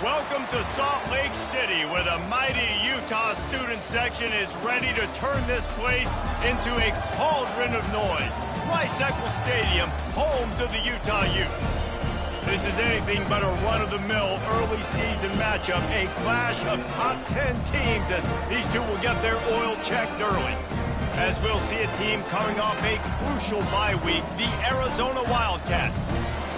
Welcome to Salt Lake City, where the mighty Utah student section is ready to turn this place into a cauldron of noise. Rice-Eccles Stadium, home to the Utah Utes. This is anything but a run-of-the-mill early season matchup, a clash of top 10 teams as these two will get their oil checked early. As we'll see a team coming off a crucial bye week, the Arizona Wildcats,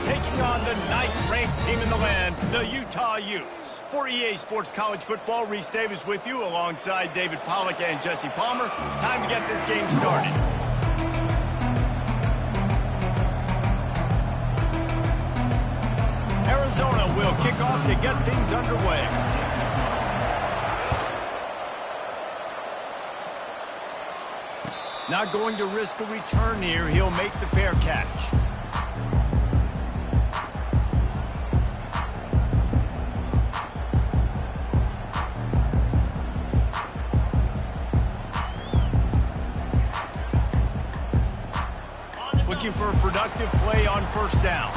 taking on the 9th-ranked team in the land, the Utah Utes. For EA Sports College Football, Reese Davis with you alongside David Pollack and Jesse Palmer. Time to get this game started. Arizona will kick off to get things underway. Not going to risk a return here. He'll make the fair catch. Looking for a productive play on first down.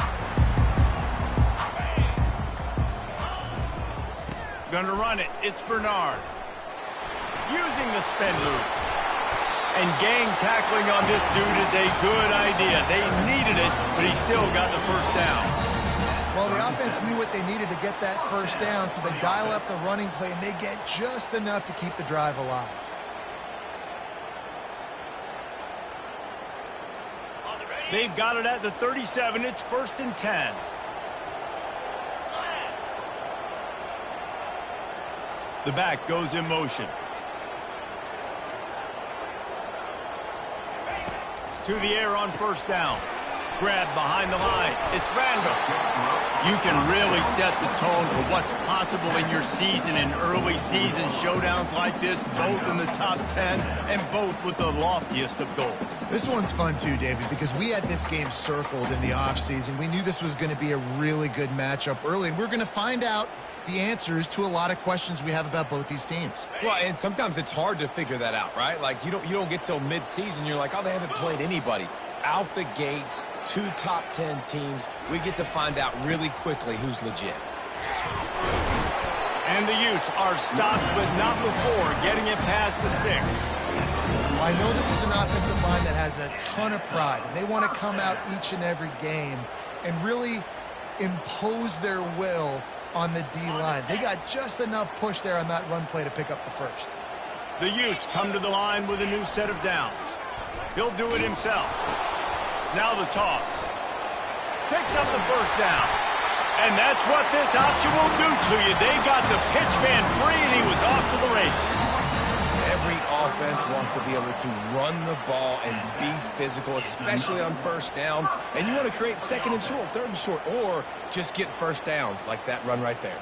Gonna run it. It's Bernard. Using the spin move. And gang tackling on this dude is a good idea. They needed it, but he still got the first down. Well, the offense knew what they needed to get that first down, so they dial up the running play, and they get just enough to keep the drive alive. They've got it at the 37. It's 1st and 10. The back goes in motion. To the air on first down. Grab behind the line. It's Randall. You can really set the tone for what's possible in your season in early season showdowns like this, both in the top 10 and both with the loftiest of goals. This one's fun too, David, because we had this game circled in the offseason. We knew this was going to be a really good matchup early, and we're going to find out the answers to a lot of questions we have about both these teams. Well, and sometimes it's hard to figure that out, right? Like, you don't get till mid-season, you're like, oh, they haven't played anybody. Out the gates, 2 top 10 teams, we get to find out really quickly who's legit. And the Utes are stopped, but not before getting it past the sticks. Well, I know this is an offensive line that has a ton of pride, and they want to come out each and every game and really impose their will on the D-line. They got just enough push there on that run play to pick up the first. The Utes come to the line with a new set of downs. He'll do it himself. Now the toss. Picks up the first down. And that's what this option will do to you. They got the pitch man free, and he was off to the races. Every offense wants to be able to run the ball and be physical, especially on first down. And you want to create 2nd and short, 3rd and short, or just get first downs like that run right there.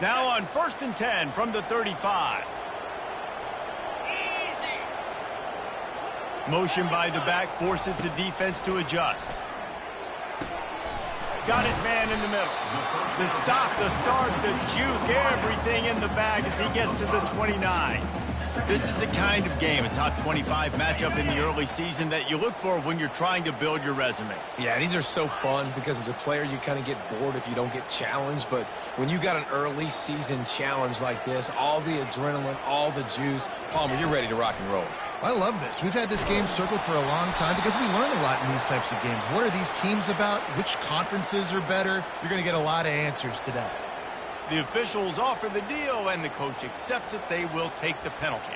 Now on 1st and 10 from the 35. Motion by the back forces the defense to adjust. Got his man in the middle. The stop, the start, the juke, everything in the bag as he gets to the 29. This is the kind of game, a top 25 matchup in the early season, that you look for when you're trying to build your resume. Yeah, these are so fun because as a player, you kind of get bored if you don't get challenged. But when you got an early season challenge like this, all the adrenaline, all the juice, Palmer, you're ready to rock and roll. I love this. We've had this game circled for a long time because we learn a lot in these types of games. What are these teams about? Which conferences are better? You're going to get a lot of answers today. The officials offer the deal, and the coach accepts it. They will take the penalty.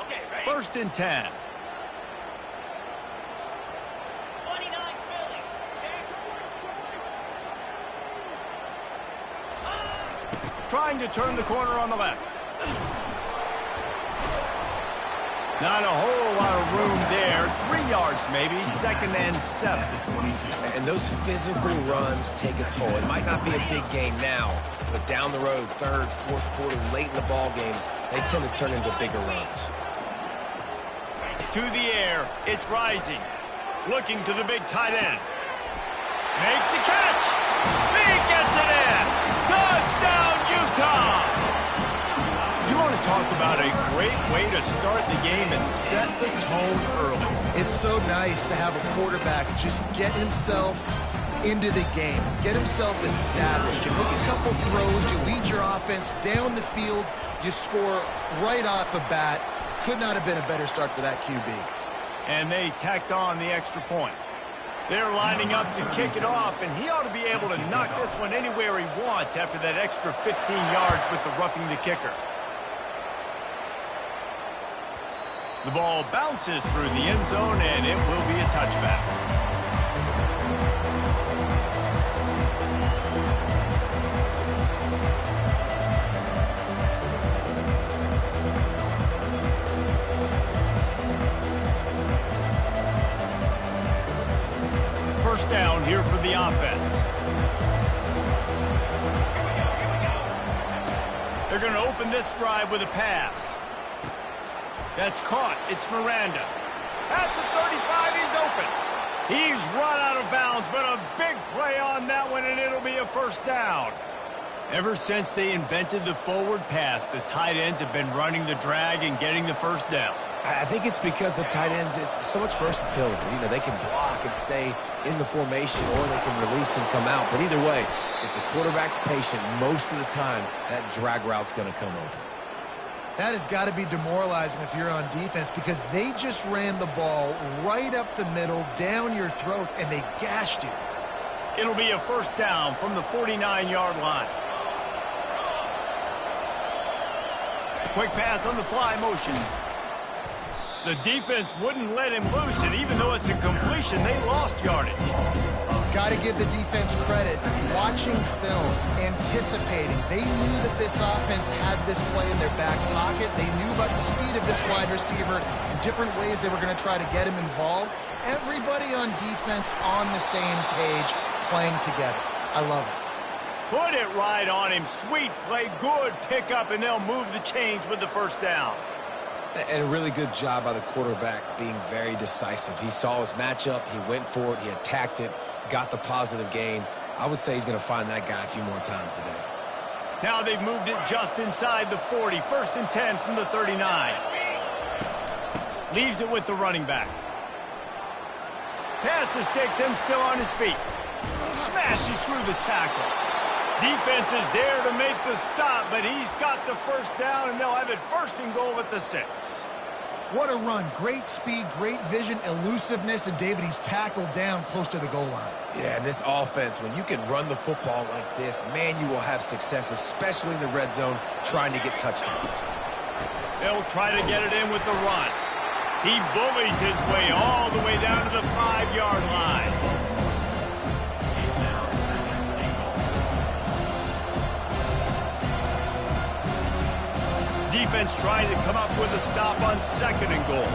Okay, ready? 1st and 10. Trying to turn the corner on the left. Not a whole lot of room there. 3 yards maybe. 2nd and 7. And those physical runs take a toll. It might not be a big game now, but down the road, 3rd, 4th quarter, late in the ball games, they tend to turn into bigger runs. To the air. It's Rising. Looking to the big tight end. Makes the catch. He gets it in. Touchdown, Utah. You want to talk about a great way to start the game and set the tone early. It's so nice to have a quarterback just get himself into the game, get himself established. You make a couple throws, you lead your offense down the field, you score right off the bat. Could not have been a better start for that QB. And they tacked on the extra point. They're lining up to kick it off, and he ought to be able to knock this one anywhere he wants after that extra 15 yards with the roughing the kicker. The ball bounces through the end zone, and it will be a touchback. First down here for the offense. They're going to open this drive with a pass. That's caught. It's Miranda. At the 35, he's open. He's run out of bounds, but a big play on that one, and it'll be a first down. Ever since they invented the forward pass, the tight ends have been running the drag and getting the first down. I think it's because the tight ends is so much versatility. You know, they can block and stay in the formation, or they can release and come out. But either way, if the quarterback's patient, most of the time, that drag route's going to come open. That has got to be demoralizing if you're on defense, because they just ran the ball right up the middle, down your throats, and they gashed you. It'll be a first down from the 49-yard line. Quick pass on the fly motion. The defense wouldn't let him loose, and even though it's a completion, they lost yardage. Got to give the defense credit. Watching film, anticipating. They knew that this offense had this play in their back pocket. They knew about the speed of this wide receiver and different ways they were going to try to get him involved. Everybody on defense on the same page, playing together. I love it. Put it right on him. Sweet play, good pickup, and they'll move the chains with the first down. And a really good job by the quarterback being very decisive. He saw his matchup, he went for it, he attacked it, got the positive gain. I would say he's going to find that guy a few more times today. Now they've moved it just inside the 40. First and 10 from the 39. Leaves it with the running back. Pass the sticks and still on his feet. Smashes through the tackle. Defense is there to make the stop, but he's got the first down, and they'll have it first and goal at the 6. What a run. Great speed, great vision, elusiveness, and David, he's tackled down close to the goal line. Yeah, and this offense, when you can run the football like this, man, you will have success, especially in the red zone, trying to get touchdowns. They'll try to get it in with the run. He bullies his way all the way down to the 5-yard line. Defense trying to come up with a stop on second and goal.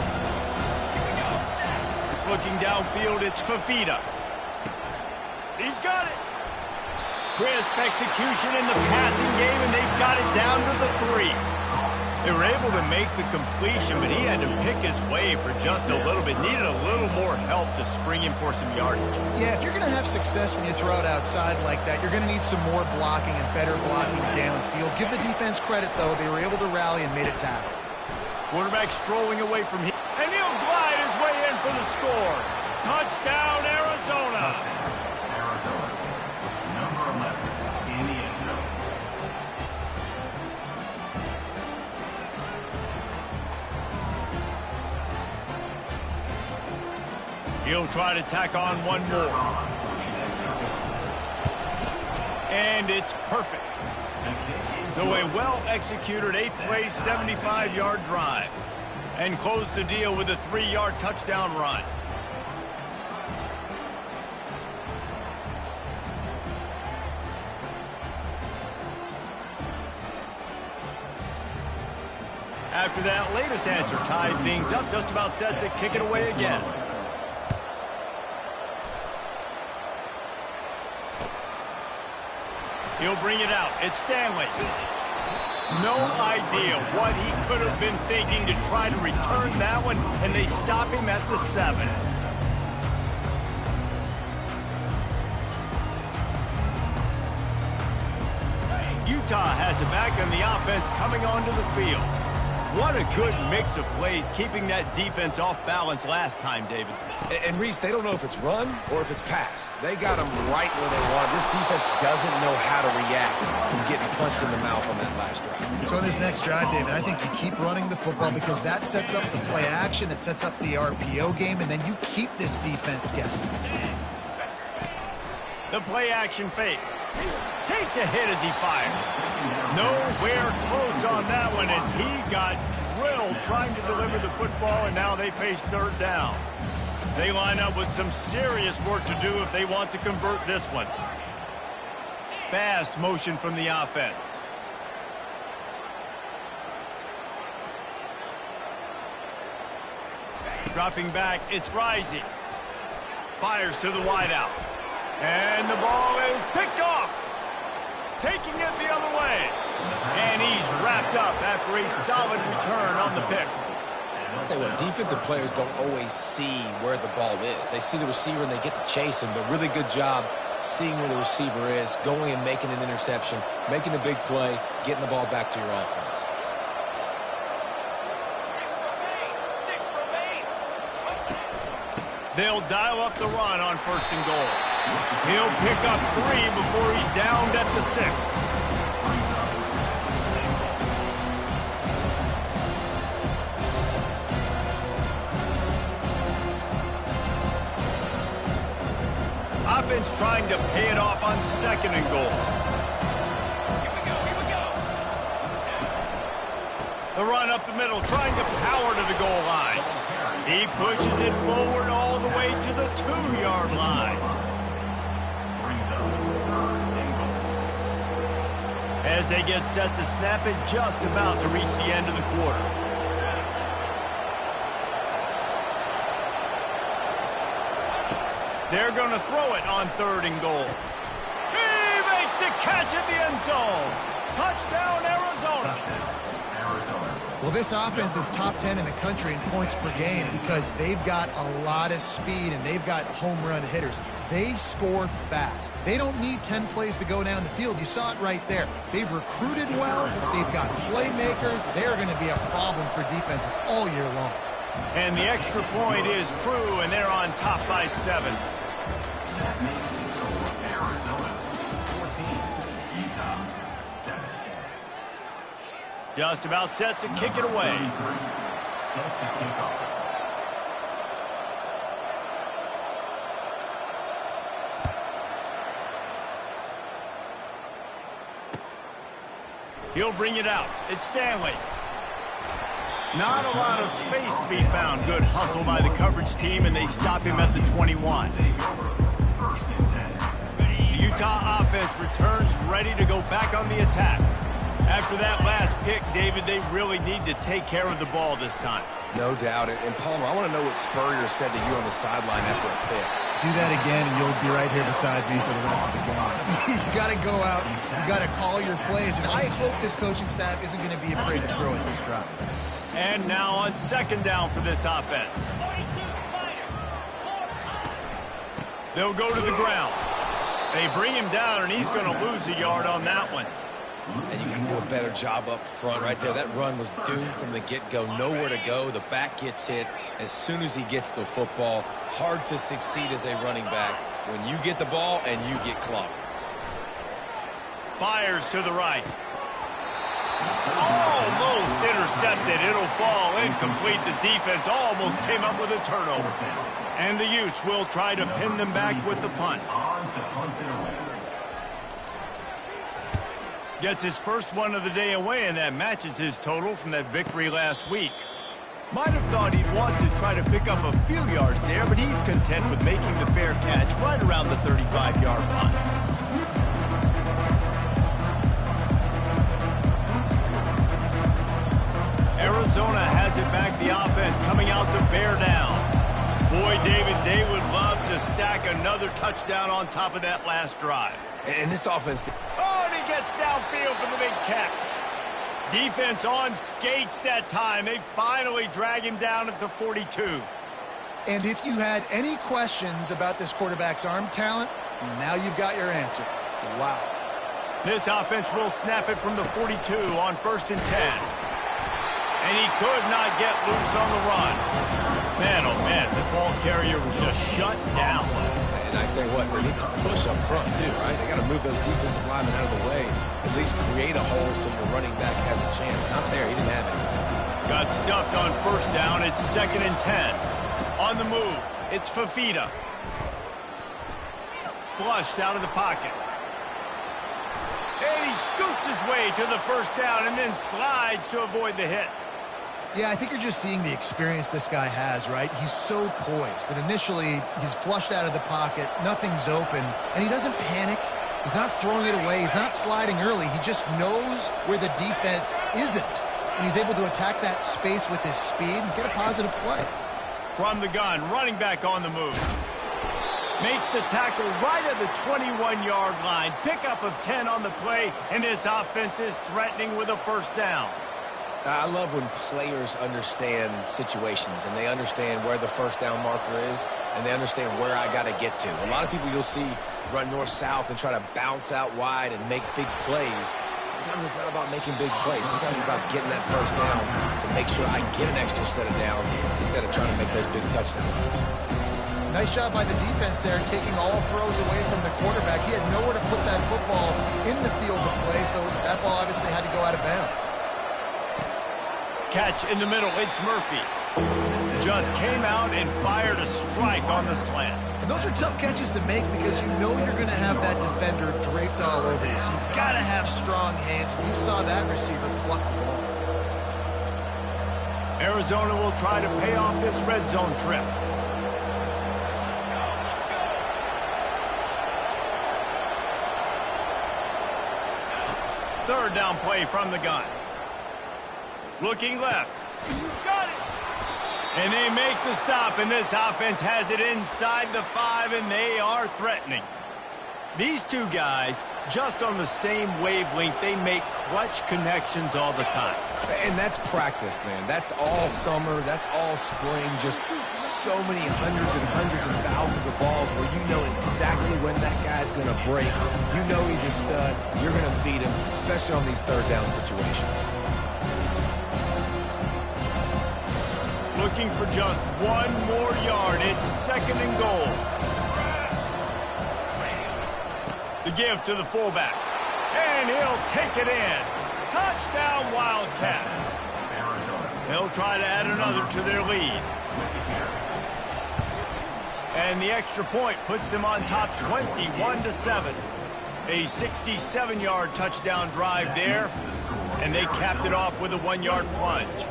Looking downfield, it's Fafita. He's got it. Crisp execution in the passing game, and they've got it down to the 3. They were able to make the completion, but he had to pick his way for just a little bit. Needed a little more help to spring him for some yardage. Yeah, if you're going to have success when you throw it outside like that, you're going to need some more blocking and better blocking downfield. Give the defense credit, though. They were able to rally and made it tackle. Quarterback strolling away from him, and he'll glide his way in for the score. Touchdown, Arizona. Number 11 in the end zone. He'll try to tack on one more. And it's perfect. So a well-executed 8-play, 75-yard drive. And close the deal with a 3-yard touchdown run. After that latest answer tied things up, just about set to kick it away again. He'll bring it out. It's Stanley. No idea what he could have been thinking to try to return that one, and they stop him at the 7. Utah has it back and the offense coming onto the field. What a good mix of plays, keeping that defense off balance last time, David. And Reese, they don't know if it's run or if it's pass. They got them right where they want. This defense doesn't know how to react from getting punched in the mouth on that last drive. So in this next drive, David, I think you keep running the football because that sets up the play action, it sets up the RPO game, and then you keep this defense guessing. The play action fake. Takes a hit as he fires. Nowhere close on that one as he got drilled trying to deliver the football, and now they face third down. They line up with some serious work to do if they want to convert this one. Fast motion from the offense. Dropping back, it's Rising. Fires to the wideout. And the ball is picked off. Taking it the other way. And he's wrapped up after a solid return on the pick. I'll tell you what, defensive players don't always see where the ball is. They see the receiver and they get to chase him, but really good job seeing where the receiver is, going and making an interception, making a big play, getting the ball back to your offense. They'll dial up the run on 1st and goal. He'll pick up 3 before he's downed at the 6. Offense trying to pay it off on 2nd and goal. Here we go. The run up the middle, trying to power to the goal line. He pushes it forward all the way to the 2-yard line. As they get set to snap it, just about to reach the end of the quarter. They're going to throw it on 3rd and goal. He makes the catch at the end zone. Touchdown, Arizona. Well, this offense is top 10 in the country in points per game because they've got a lot of speed and they've got home run hitters. They score fast. They don't need 10 plays to go down the field. You saw it right there. They've recruited well. They've got playmakers. They're going to be a problem for defenses all year long. And the extra point is true, and they're on top by 7. Just about set to kick it away. He'll bring it out. It's Stanley. Not a lot of space to be found. Good hustle by the coverage team, and they stop him at the 21. The Utah offense returns ready to go back on the attack. After that last pick, David, they really need to take care of the ball this time. No doubt. And Palmer, I want to know what Spurrier said to you on the sideline after a pick. Do that again, and you'll be right here beside me for the rest of the game. You got to go out. You got to call your plays. And I hope this coaching staff isn't going to be afraid to throw at this drive. And now on 2nd down for this offense. They'll go to the ground. They bring him down, and he's going to lose a yard on that one. And you got to do a better job up front right there. That run was doomed from the get-go. Nowhere to go. The back gets hit as soon as he gets the football. Hard to succeed as a running back when you get the ball and you get clocked. Fires to the right. Almost intercepted. It'll fall incomplete. The defense almost came up with a turnover. And the Utes will try to pin them back with the punt. Gets his first one of the day away, and that matches his total from that victory last week. Might have thought he'd want to try to pick up a few yards there, but he's content with making the fair catch right around the 35-yard line. Arizona has it back, the offense coming out to bear down. Boy, David, they would love to stack another touchdown on top of that last drive. And this offense... Oh, and he gets downfield for the big catch. Defense on skates that time. They finally drag him down at the 42. And if you had any questions about this quarterback's arm talent, now you've got your answer. Wow. This offense will snap it from the 42 on 1st and 10. And he could not get loose on the run. Man, oh man, the ball carrier was just shut down. And I tell you what, they need some push up front too, right? They got to move those defensive linemen out of the way. At least create a hole so your running back has a chance. Not there. He didn't have it. Got stuffed on 1st down. It's 2nd and 10. On the move, it's Fafita. Flushed out of the pocket. And he scoots his way to the 1st down and then slides to avoid the hit. Yeah, I think you're just seeing the experience this guy has, right? He's so poised that initially he's flushed out of the pocket, nothing's open, and he doesn't panic. He's not throwing it away. He's not sliding early. He just knows where the defense isn't, and he's able to attack that space with his speed and get a positive play. From the gun, running back on the move. Makes the tackle right at the 21-yard line. Pickup of 10 on the play, and this offense is threatening with a 1st down. I love when players understand situations and they understand where the 1st down marker is and they understand where I got to get to. A lot of people you'll see run north-south and try to bounce out wide and make big plays. Sometimes it's not about making big plays. Sometimes it's about getting that 1st down to make sure I get an extra set of downs instead of trying to make those big touchdown runs. Nice job by the defense there, taking all throws away from the quarterback. He had nowhere to put that football in the field of play, so that ball obviously had to go out of bounds. Catch in the middle, it's Murphy. Just came out and fired a strike on the slant. And those are tough catches to make because you know you're going to have that defender draped all over you. So you've got to have strong hands. You saw that receiver pluck the ball. Arizona will try to pay off this red zone trip. Third down play from the gun. Looking left. Got it. And they make the stop, and this offense has it inside the 5, and they are threatening. These two guys, just on the same wavelength, they make clutch connections all the time. And that's practice, man. That's all summer. That's all spring. Just so many hundreds and thousands of balls where you know exactly when that guy's going to break. You know he's a stud. You're going to feed him, especially on these 3rd down situations. Looking for just 1 more yard. It's 2nd and goal. The give to the fullback. And he'll take it in. Touchdown, Wildcats. They'll try to add another to their lead. And the extra point puts them on top 21-7. A 67-yard touchdown drive there. And they capped it off with a 1-yard plunge.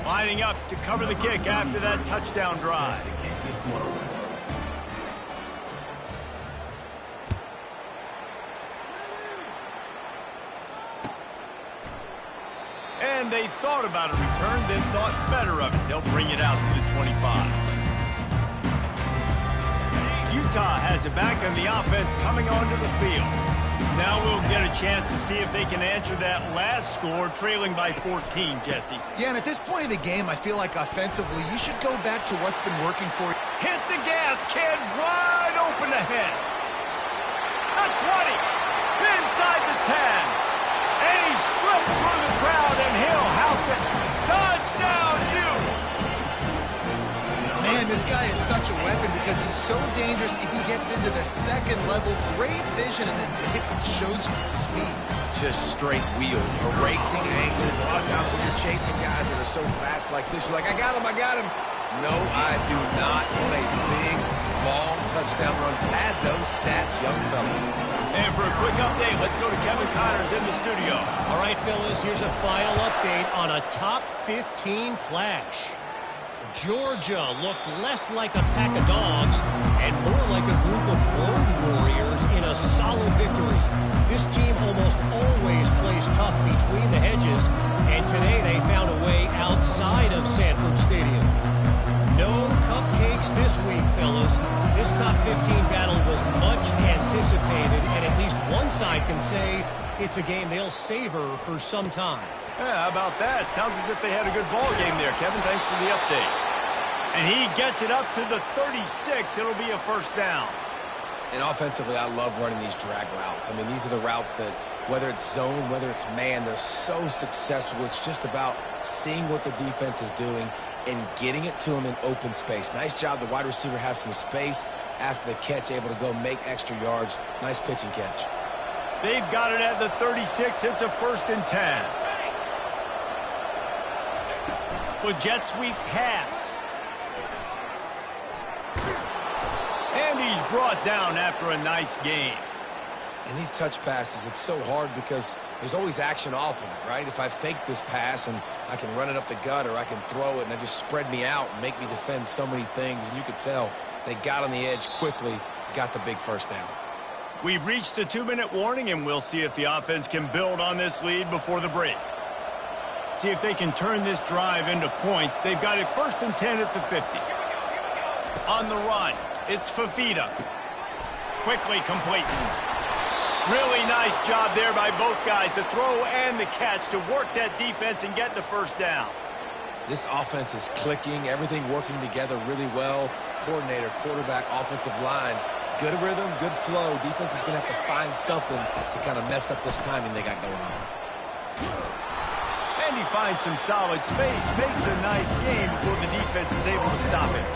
Lining up to cover the kick after that touchdown drive. And they thought about a return, then thought better of it. They'll bring it out to the 25. Utah has it back on the offense coming onto the field. Now we'll get a chance to see if they can answer that last score, trailing by 14, Jesse. Yeah, and at this point of the game, I feel like offensively, you should go back to what's been working for you. Hit the gas, kid, wide open ahead. The 20, inside the 10. And he slipped through the crowd, and he'll house it. Touchdown, Utes! Man, this guy is such a weapon because he's so dangerous. If he gets into the 2nd level, great vision, and then it shows you his speed. Just straight wheels, erasing angles. A lot of times when you're chasing guys that are so fast like this, you're like, I got him. No, I do not want a big, long touchdown run. Pad those stats, young fella. And for a quick update, let's go to Kevin Connors in the studio. All right, fellas, here's a final update on a top 15 clash. Georgia looked less like a pack of dogs and more like a group of road warriors in a solid victory. This team almost always plays tough between the hedges, and today they found a way outside of Sanford Stadium. No cupcakes this week, fellas. This top 15 battle was much anticipated, and at least one side can say it's a game they'll savor for some time. Yeah, how about that? Sounds as if they had a good ball game there, Kevin. Thanks for the update. And he gets it up to the 36. It'll be a 1st down. And offensively, I love running these drag routes. I mean, these are the routes that, whether it's zone, whether it's man, they're so successful. It's just about seeing what the defense is doing and getting it to them in open space. Nice job. The wide receiver has some space after the catch, able to go make extra yards. Nice pitch and catch. They've got it at the 36. It's a 1st and 10. The jet sweep pass. And he's brought down after a nice gain. And these touch passes, it's so hard because there's always action off of it, right? If I fake this pass and I can run it up the gut, or I can throw it and they just spread me out and make me defend so many things. And you could tell they got on the edge quickly, got the big 1st down. We've reached the 2-minute warning, and we'll see if the offense can build on this lead before the break. See if they can turn this drive into points. They've got it 1st and 10 at the 50. On the run, it's Fifita. Quickly complete. Really nice job there by both guys, the throw and the catch, to work that defense and get the 1st down. This offense is clicking, everything working together really well. Coordinator, quarterback, offensive line, good rhythm, good flow. Defense is going to have to find something to kind of mess up this timing they got going on. And he finds some solid space, makes a nice game before the defense is able to stop it.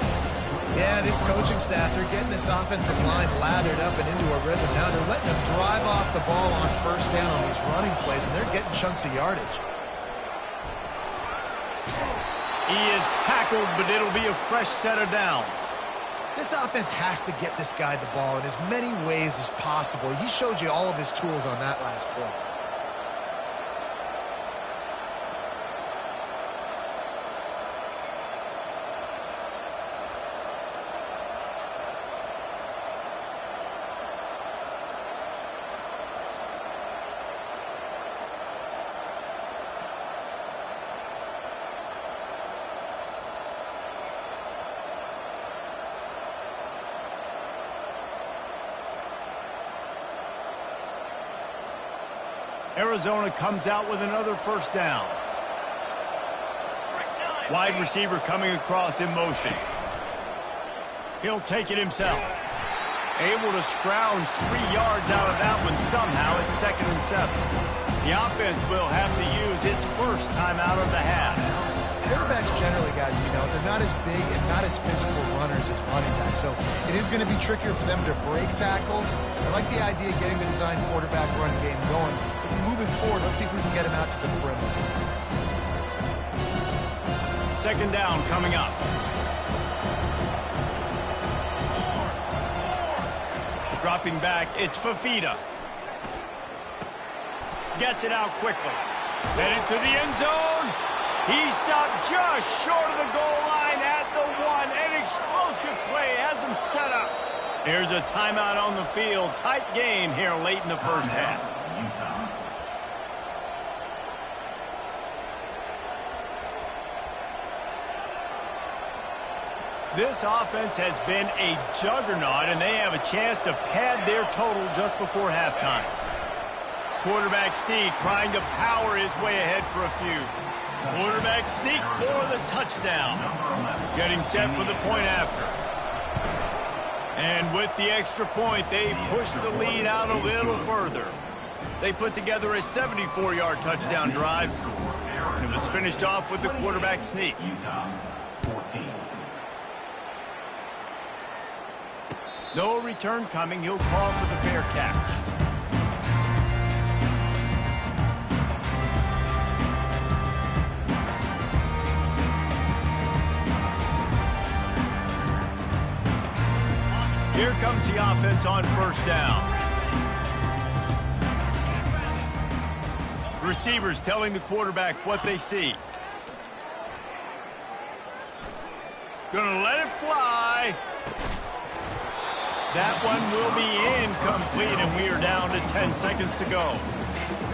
Yeah, this coaching staff, they're getting this offensive line lathered up and into a rhythm. Now they're letting them drive off the ball on 1st down on these running plays, and they're getting chunks of yardage. He is tackled, but it'll be a fresh set of downs. This offense has to get this guy the ball in as many ways as possible. He showed you all of his tools on that last play. Arizona comes out with another 1st down. Wide receiver coming across in motion. He'll take it himself. Able to scrounge 3 yards out of that one somehow. It's 2nd and 7. The offense will have to use its 1st timeout of the half. Quarterbacks generally, guys, they're not as big and not as physical runners as running backs, so it is going to be trickier for them to break tackles. I like the idea of getting the design quarterback run game going. But moving forward, let's see if we can get him out to the perimeter. 2nd down coming up. Dropping back, it's Fifita. Gets it out quickly. Headed to the end zone. He stopped just short of the goal line at the 1. An explosive play has him set up. Here's a timeout on the field. Tight game here late in the 1st half. This offense has been a juggernaut, and they have a chance to pad their total just before halftime. Quarterback sneak trying to power his way ahead for a few. Quarterback sneak for the touchdown. Getting set for the point after. And with the extra point, they push the lead out a little further. They put together a 74-yard touchdown drive. And it was finished off with the quarterback sneak. No return coming. He'll call for the fair catch. Here comes the offense on 1st down. Receivers telling the quarterback what they see. Gonna let it fly. That one will be incomplete, and we are down to 10 seconds to go.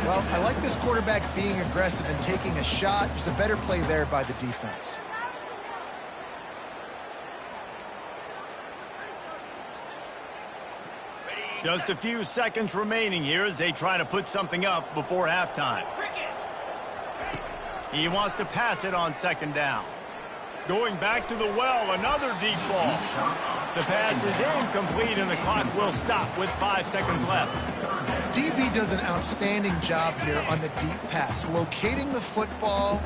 Well, I like this quarterback being aggressive and taking a shot. Just a better play there by the defense. Just a few seconds remaining here as they try to put something up before halftime. He wants to pass it on 2nd down. Going back to the well, another deep ball. The pass is incomplete, and the clock will stop with 5 seconds left. DB does an outstanding job here on the deep pass, locating the football,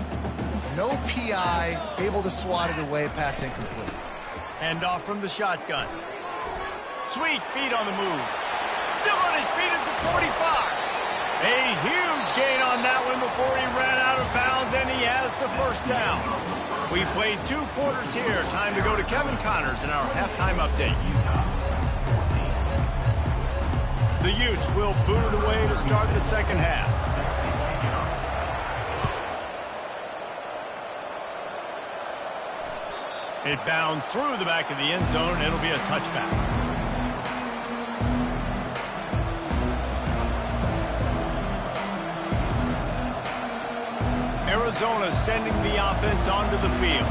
no PI, able to swat it away, pass incomplete. Hand off from the shotgun. Sweet feet on the move. Still on his feet at the 45. A huge gain on that one before he ran out of bounds, and he has the first down. We played 2 quarters here. Time to go to Kevin Connors in our halftime update. The Utes will boot it away to start the second half. It bounds through the back of the end zone. It'll be a touchback. Arizona sending the offense onto the field.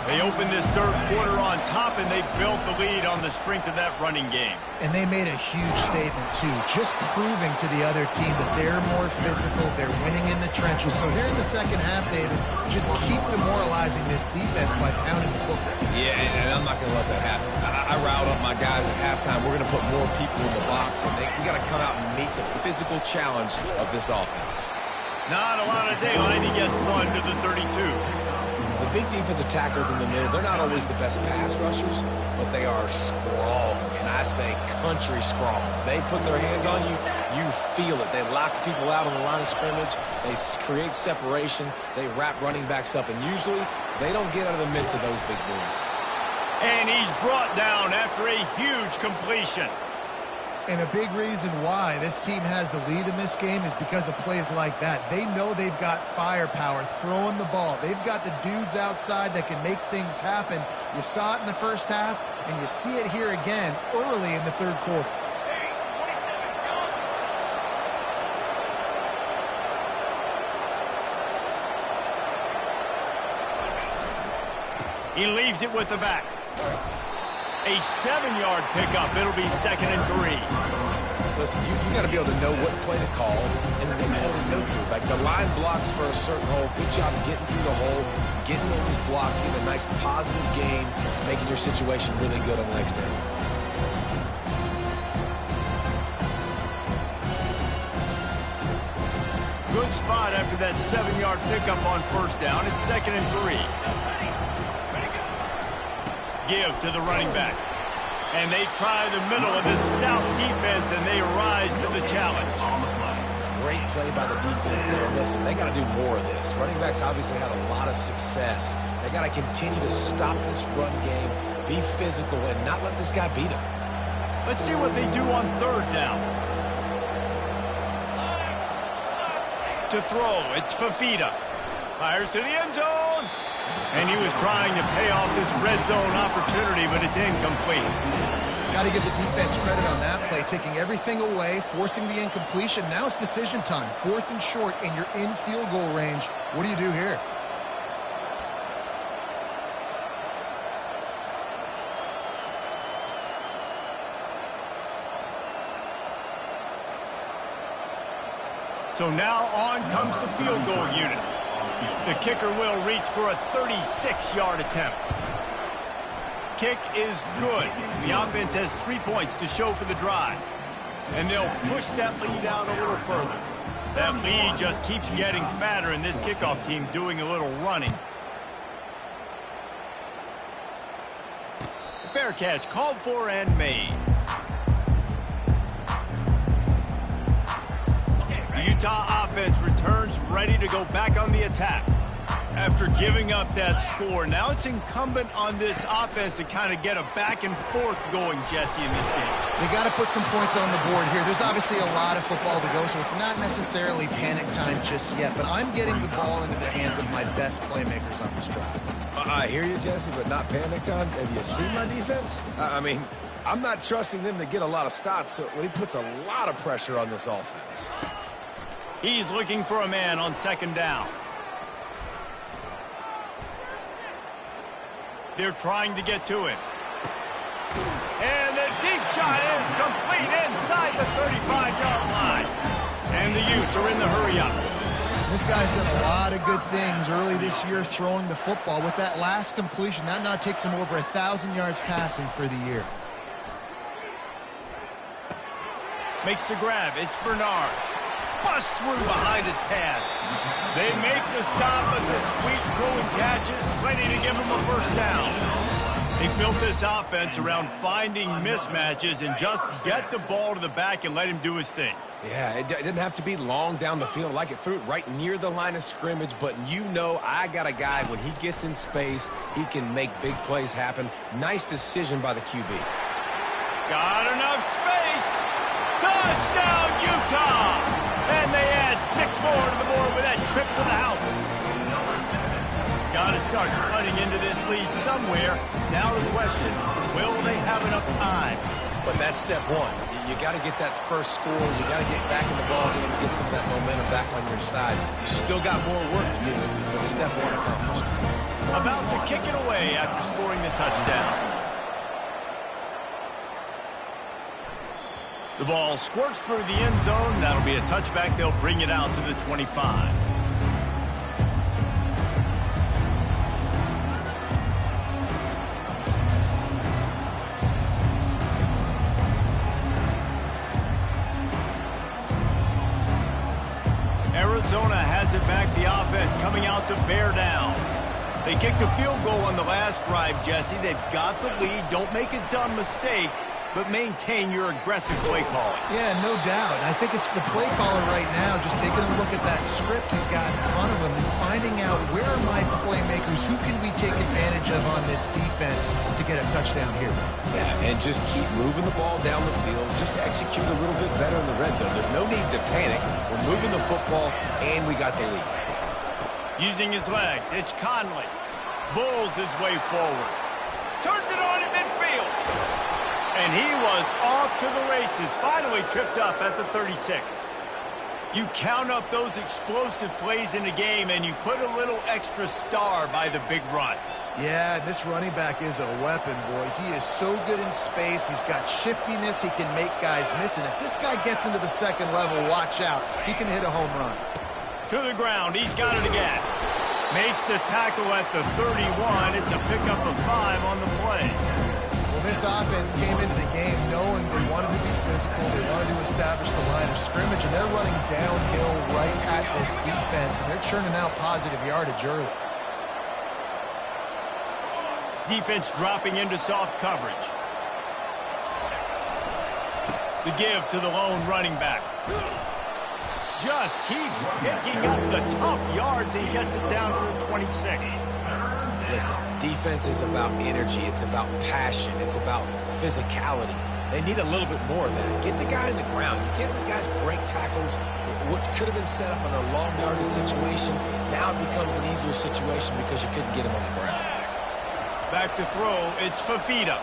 They opened this third quarter on top, and they built the lead on the strength of that running game. And they made a huge statement, too, just proving to the other team that they're more physical, they're winning in the trenches. So here in the second half, David, just keep demoralizing this defense by pounding the football. Yeah, and I'm not going to let that happen. I riled up my guys at halftime. We're going to put more people in the box, and we got to come out and meet the physical challenge of this offense. Not a lot of daylight. He gets 1 to the 32. The big defensive tackles in the middle, they're not always the best pass rushers, but they are strong, and I say country strong. They put their hands on you, you feel it. They lock people out on the line of scrimmage. They create separation. They wrap running backs up, and usually they don't get out of the midst of those big boys. And he's brought down after a huge completion. And a big reason why this team has the lead in this game is because of plays like that. They know they've got firepower throwing the ball. They've got the dudes outside that can make things happen. You saw it in the first half, and you see it here again early in the third quarter. He leaves it with the back. A 7-yard pickup. It'll be 2nd and 3. Listen, you got to be able to know what play to call and what hole to go through. Like the line blocks for a certain hole. Good job getting through the hole, getting what was blocked, getting a nice positive gain, making your situation really good on the next down. Good spot after that 7-yard pickup on first down. It's 2nd and 3. Give to the running back. And they try the middle of this stout defense, and they rise to the challenge. Great play by the defense there. Listen, they got to do more of this. Running backs obviously had a lot of success. They got to continue to stop this run game, be physical, and not let this guy beat them. Let's see what they do on third down. To throw, it's Fafita. Fires to the end zone. And he was trying to pay off this red zone opportunity, but it's incomplete. Got to give the defense credit on that play, taking everything away, forcing the incompletion. Now it's decision time. 4th and short, and you're in field goal range. What do you do here? So now on comes the field goal unit. The kicker will reach for a 36-yard attempt. Kick is good. The offense has 3 points to show for the drive. And they'll push that lead out a little further. That lead just keeps getting fatter, and this kickoff team doing a little running. Fair catch called for and made. The Utah offense returns ready to go back on the attack. After giving up that score, now it's incumbent on this offense to kind of get a back and forth going, Jesse, in this game. They got to put some points on the board here. There's obviously a lot of football to go, so it's not necessarily panic time just yet, but I'm getting the ball into the hands of my best playmakers on this drive. I hear you, Jesse, but not panic time. Have you seen my defense? I mean, I'm not trusting them to get a lot of stops, so he puts a lot of pressure on this offense. He's looking for a man on 2nd down. They're trying to get to him. And the deep shot is complete inside the 35-yard line. And the Utes are in the hurry-up. This guy's done a lot of good things early this year throwing the football. With that last completion, that now takes him over 1,000 yards passing for the year. Makes the grab. It's Bernard. Bust through behind his pad. They make the stop, but the sweet throwing catch is plenty to give him a first down. They built this offense around finding mismatches and just get the ball to the back and let him do his thing. Yeah, it didn't have to be long down the field. Like it threw it right near the line of scrimmage, but you know I got a guy, when he gets in space, he can make big plays happen. Nice decision by the QB. Got enough space. Touchdown, Utah! And they add 6 more to the board with that trip to the house. Got to start cutting into this lead somewhere. Now the question, will they have enough time? But that's step one. You got to get that first score. You got to get back in the ball game and get some of that momentum back on your side. You still got more work to do, but step one accomplished. About to kick it away after scoring the touchdown. The ball squirts through the end zone. That'll be a touchback. They'll bring it out to the 25. Arizona has it back. The offense coming out to bear down. They kicked a field goal on the last drive, Jesse. They've got the lead. Don't make a dumb mistake, but maintain your aggressive play calling. Yeah, no doubt. I think it's the play caller right now just taking a look at that script he's got in front of him and finding out where are my playmakers, who can we take advantage of on this defense to get a touchdown here. Yeah, and just keep moving the ball down the field. Just execute a little bit better in the red zone. There's no need to panic. We're moving the football, and we got the lead. Using his legs, it's Conley. Bulls his way forward. Turns it on in midfield. And he was off to the races, finally tripped up at the 36. You count up those explosive plays in the game, and you put a little extra star by the big runs. Yeah, this running back is a weapon, boy. He is so good in space. He's got shiftiness. He can make guys miss. And if this guy gets into the second level, watch out. He can hit a home run. To the ground. He's got it again. Makes the tackle at the 31. It's a pickup of 5 on the play. Well, this offense came into the game knowing they wanted to be physical. They wanted to establish the line of scrimmage, and they're running downhill right at this defense, and they're churning out positive yardage early. Defense dropping into soft coverage. The give to the lone running back. Just keeps picking up the tough yards. He gets it down to the 26. Listen, defense is about energy. It's about passion. It's about physicality. They need a little bit more of that. Get the guy in the ground. You can't let guys break tackles. What could have been set up in a long yardage situation, now it becomes an easier situation because you couldn't get him on the ground. Back to throw. It's Fafita.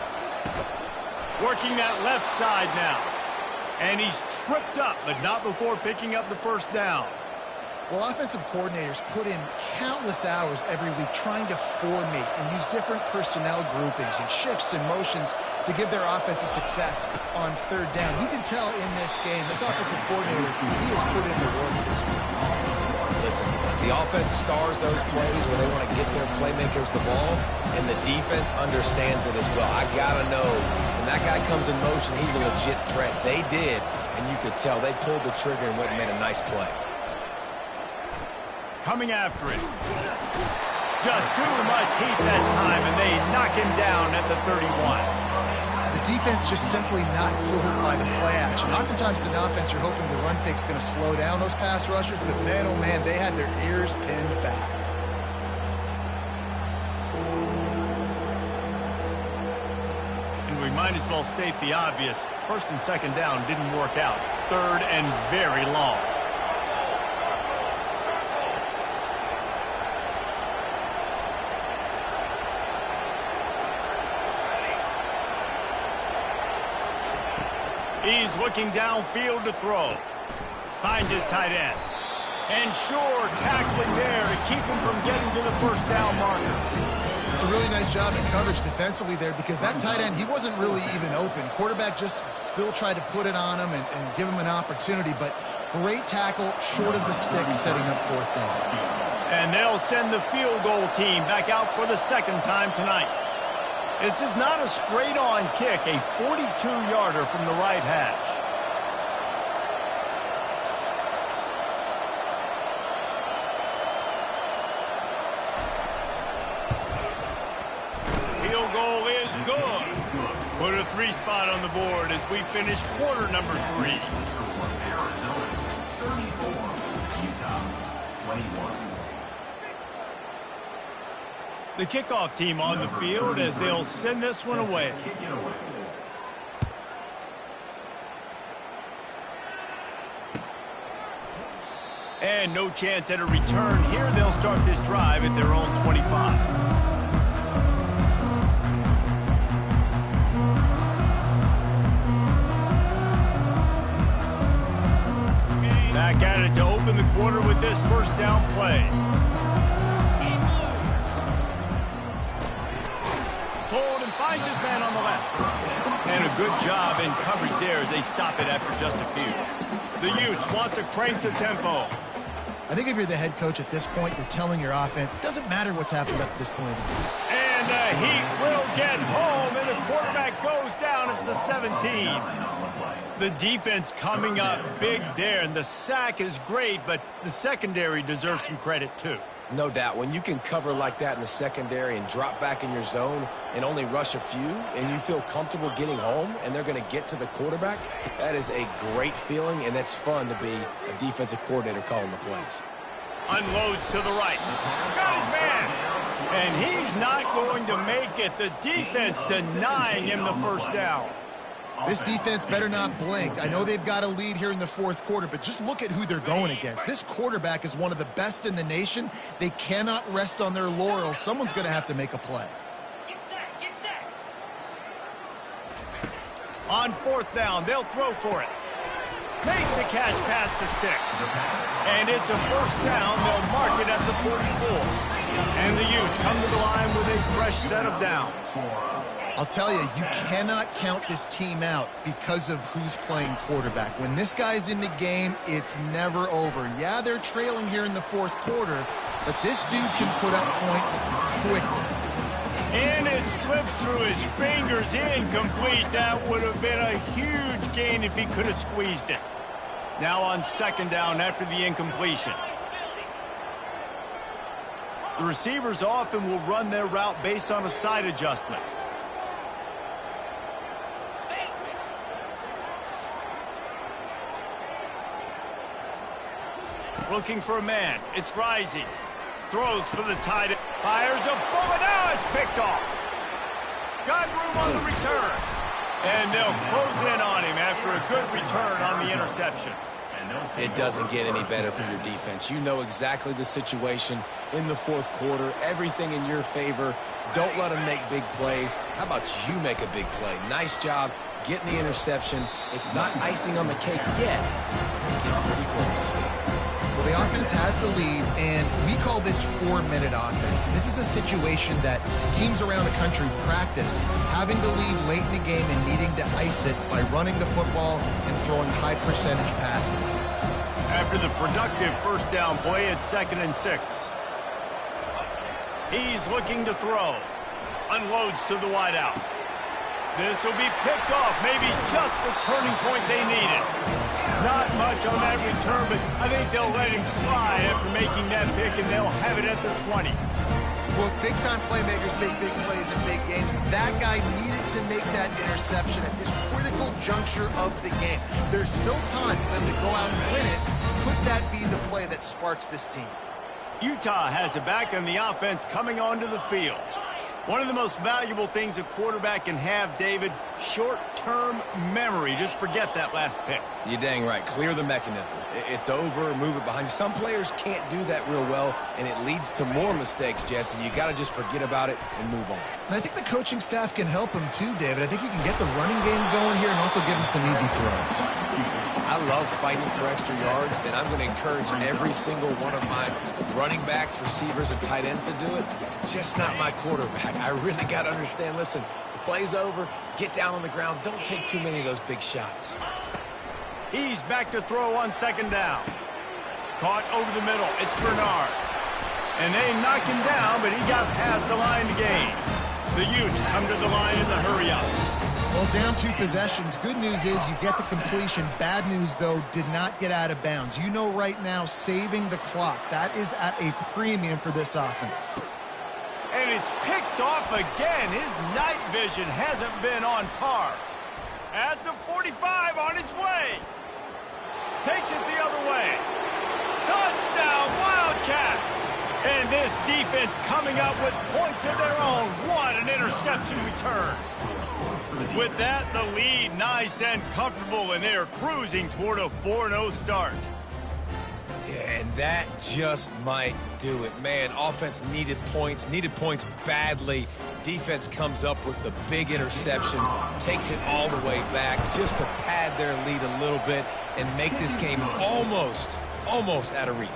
Working that left side now. And he's tripped up, but not before picking up the first down. Well, offensive coordinators put in countless hours every week trying to formate and use different personnel groupings and shifts and motions to give their offensive success on third down. You can tell in this game, this offensive coordinator, he has put in the work this week. Listen, the offense stars those plays where they want to get their playmakers the ball, and the defense understands it as well. I got to know, when that guy comes in motion, he's a legit threat. They did, and you could tell they pulled the trigger and went and made a nice play. Coming after it. Just too much heat that time, and they knock him down at the 31. The defense just simply not fooled by the play action. Oftentimes as an offense, you're hoping the run fake's going to slow down those pass rushers, but man, oh man, they had their ears pinned back. And we might as well state the obvious. First and second down didn't work out. Third and very long. He's looking downfield to throw. Finds his tight end. And Shore tackling there to keep him from getting to the first down marker. It's a really nice job in coverage defensively there because that tight end, he wasn't really even open. Quarterback just still tried to put it on him and give him an opportunity, but Great tackle, short of the stick, setting up fourth down. And they'll send the field goal team back out for the second time tonight. This is not a straight-on kick, a 42-yarder from the right hash. Field goal is good. Put a 3 spot on the board as we finish quarter number 3. Arizona 34, Utah 21. The kickoff team on the field as they'll send this one away. And no chance at a return here. They'll start this drive at their own 25. Back at it to open the quarter with this first down play. Hold and finds his man on the left. And a good job in coverage there as they stop it after just a few. The Utes want to crank the tempo. I think if you're the head coach at this point, you're telling your offense, it doesn't matter what's happened up to this point. And the Heat will get home, and the quarterback goes down at the 17. The defense coming up big there, and the sack is great, but the secondary deserves some credit too. No doubt. When you can cover like that in the secondary and drop back in your zone and only rush a few, and you feel comfortable getting home and they're going to get to the quarterback, that is a great feeling, and that's fun to be a defensive coordinator calling the plays. Unloads to the right. Got his man. And he's not going to make it. The defense denying him the first down. This defense better not blink. I know they've got a lead here in the fourth quarter, but just look at who they're going against. This quarterback is one of the best in the nation. They cannot rest on their laurels. Someone's going to have to make a play. Get set. On fourth down, they'll throw for it. Makes the catch past the sticks. And it's a first down. They'll mark it at the 44. And the Utes come to the line with a fresh set of downs. I'll tell you, you cannot count this team out because of who's playing quarterback. When this guy's in the game, it's never over. Yeah, they're trailing here in the fourth quarter, but this dude can put up points quickly. And it slips through his fingers, incomplete. That would have been a huge gain if he could have squeezed it. Now on second down after the incompletion. The receivers often will run their route based on a side adjustment. Looking for a man. It's Rising. Throws for the tight end. Fires a bullet. Now it's picked off. Got room on the return. And they'll close in on him after a good return on the interception. It doesn't get any better for your defense. You know exactly the situation in the fourth quarter. Everything in your favor. Don't let them make big plays. How about you make a big play? Nice job getting the interception. It's not icing on the cake yet. It's getting pretty close. Well, the offense has the lead, and we call this 4-minute offense. This is a situation that teams around the country practice, having the lead late in the game and needing to ice it by running the football and throwing high-percentage passes. After the productive first down play, it's 2nd and 6. He's looking to throw. Unloads to the wideout. This will be picked off, maybe just the turning point they needed. Not much on that return, but I think they'll let him slide after making that pick, and they'll have it at the 20. Look, big-time playmakers make big plays in big games. That guy needed to make that interception at this critical juncture of the game. There's still time for them to go out and win it. Could that be the play that sparks this team? Utah has it back on the offense coming onto the field. One of the most valuable things a quarterback can have, David, short-term memory. Just forget that last pick. You're dang right. Clear the mechanism. It's over, move it behind you. Some players can't do that real well, and it leads to more mistakes, Jesse. You got to just forget about it and move on. And I think the coaching staff can help him too, David. I think you can get the running game going here and also give him some easy throws. I love fighting for extra yards, and I'm going to encourage every single one of my running backs, receivers, and tight ends to do it. Just not my quarterback. I really got to understand, listen, the play's over, get down on the ground, don't take too many of those big shots. He's back to throw on second down. Caught over the middle. It's Bernard. And they knocked him down, but he got past the line to gain. The Utes come to the line in the hurry-up. Well, down 2 possessions. Good news is you get the completion. Bad news, though, did not get out of bounds. You know right now, saving the clock. That is at a premium for this offense. And it's picked off again. His night vision hasn't been on par. At the 45 on its way. Takes it the other way. Touchdown, Wildcats! And this defense coming up with points of their own. What an interception return. With that, the lead nice and comfortable, and they're cruising toward a 4-0 start. Yeah, and that just might do it. Man, offense needed points badly. Defense comes up with the big interception, takes it all the way back just to pad their lead a little bit and make this game almost out of reach.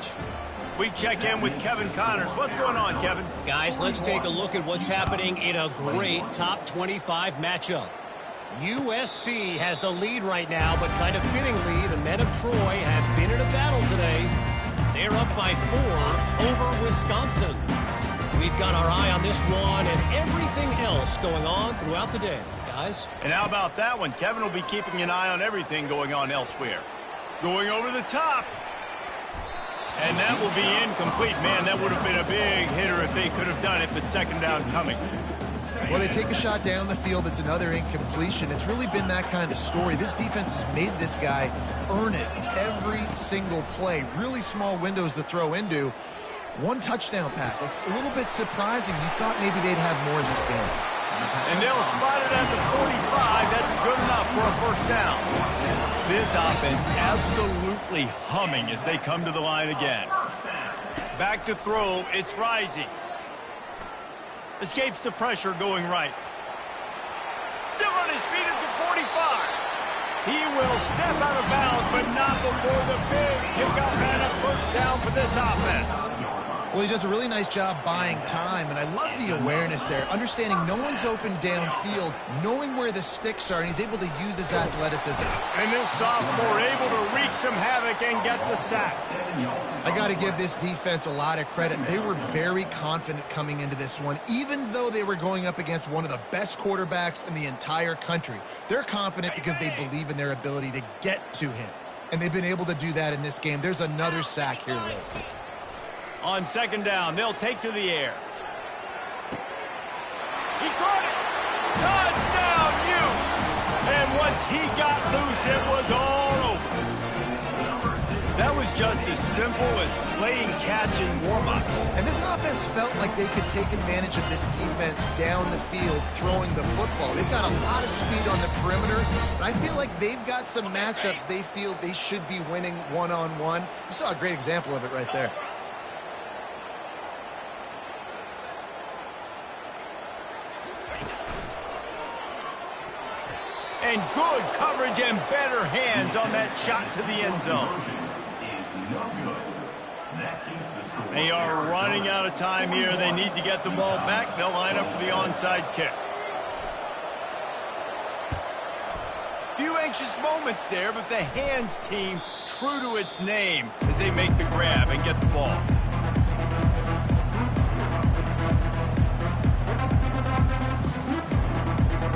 We check in with Kevin Connors. What's going on, Kevin? Guys, let's take a look at what's happening in a great top 25 matchup. USC has the lead right now, but kind of fittingly, the men of Troy have been in a battle today. They're up by 4 over Wisconsin. We've got our eye on this one and everything else going on throughout the day, guys. And how about that one? Kevin will be keeping an eye on everything going on elsewhere. Going over the top. And that will be incomplete. Man, that would have been a big hitter if they could have done it, but second down coming. Well, they take a shot down the field. It's another incompletion. It's really been that kind of story. This defense has made this guy earn it every single play. Really small windows to throw into. 1 touchdown pass. That's a little bit surprising. You thought maybe they'd have more in this game. And they'll spot it at the 45. That's good enough for a first down. This offense absolutely humming as they come to the line again. Back to throw. It's Rising. Escapes the pressure going right. Still on his feet at the 45. He will step out of bounds, but not before the big kickoff and a first down for this offense. Well, he does a really nice job buying time, and I love the awareness there, understanding no one's open downfield, knowing where the sticks are, and he's able to use his athleticism. And this sophomore able to wreak some havoc and get the sack. I got to give this defense a lot of credit. They were very confident coming into this one, even though they were going up against one of the best quarterbacks in the entire country. They're confident because they believe in their ability to get to him, and they've been able to do that in this game. There's another sack here lately. On second down, they'll take to the air. He caught it! Touchdown, Utes! And once he got loose, it was all over. That was just as simple as playing catch in warm-ups. And this offense felt like they could take advantage of this defense down the field, throwing the football. They've got a lot of speed on the perimeter, and I feel like they've got some matchups they feel they should be winning one-on-one. You saw a great example of it right there. And good coverage and better hands on that shot to the end zone. They are running out of time here. They need to get the ball back. They'll line up for the onside kick. Few anxious moments there, but the hands team true to its name as they make the grab and get the ball.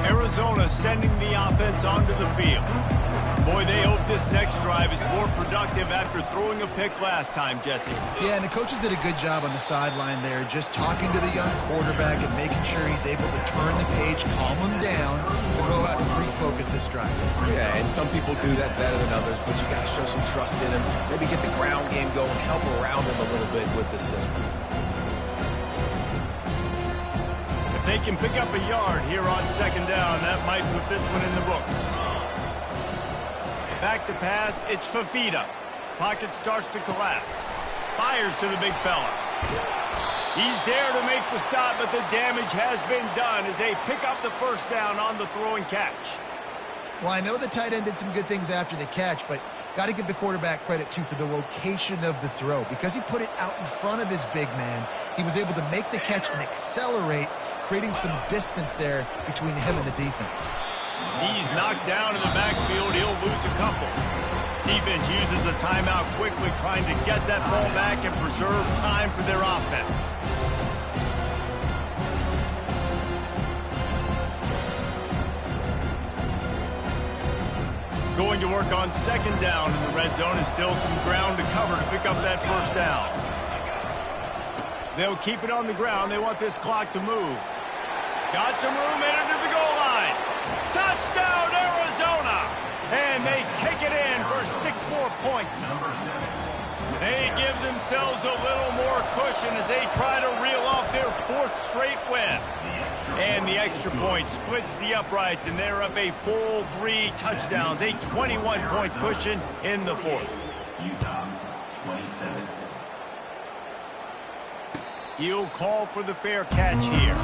Arizona sending the offense onto the field. Boy, they hope this next drive is more productive after throwing a pick last time, Jesse. Yeah, and the coaches did a good job on the sideline there, just talking to the young quarterback and making sure he's able to turn the page, calm him down, to go out and refocus this drive. Yeah, and some people do that better than others, but you got to show some trust in him. Maybe get the ground game going, help around him a little bit with the system. If they can pick up a yard here on second down, that might put this one in the books. Back to pass, it's Fafita. Pocket starts to collapse. Fires to the big fella. He's there to make the stop, but the damage has been done as they pick up the first down on the throw and catch. Well, I know the tight end did some good things after the catch, but got to give the quarterback credit, too, for the location of the throw. Because he put it out in front of his big man, he was able to make the catch and accelerate, creating some distance there between him and the defense. He's knocked down in the backfield. He'll lose a couple. Defense uses a timeout quickly, trying to get that ball back and preserve time for their offense. Going to work on second down in the red zone, and still some ground to cover to pick up that first down. They'll keep it on the ground. They want this clock to move. Got some room, headed to the goal line. Touchdown, Arizona! And they take it in for 6 more points. They give themselves a little more cushion as they try to reel off their 4th straight win. And the extra point splits the uprights, and they're up a full 3 touchdowns, a 21-point cushion in the 4th. Utah, 27. He'll call for the fair catch here.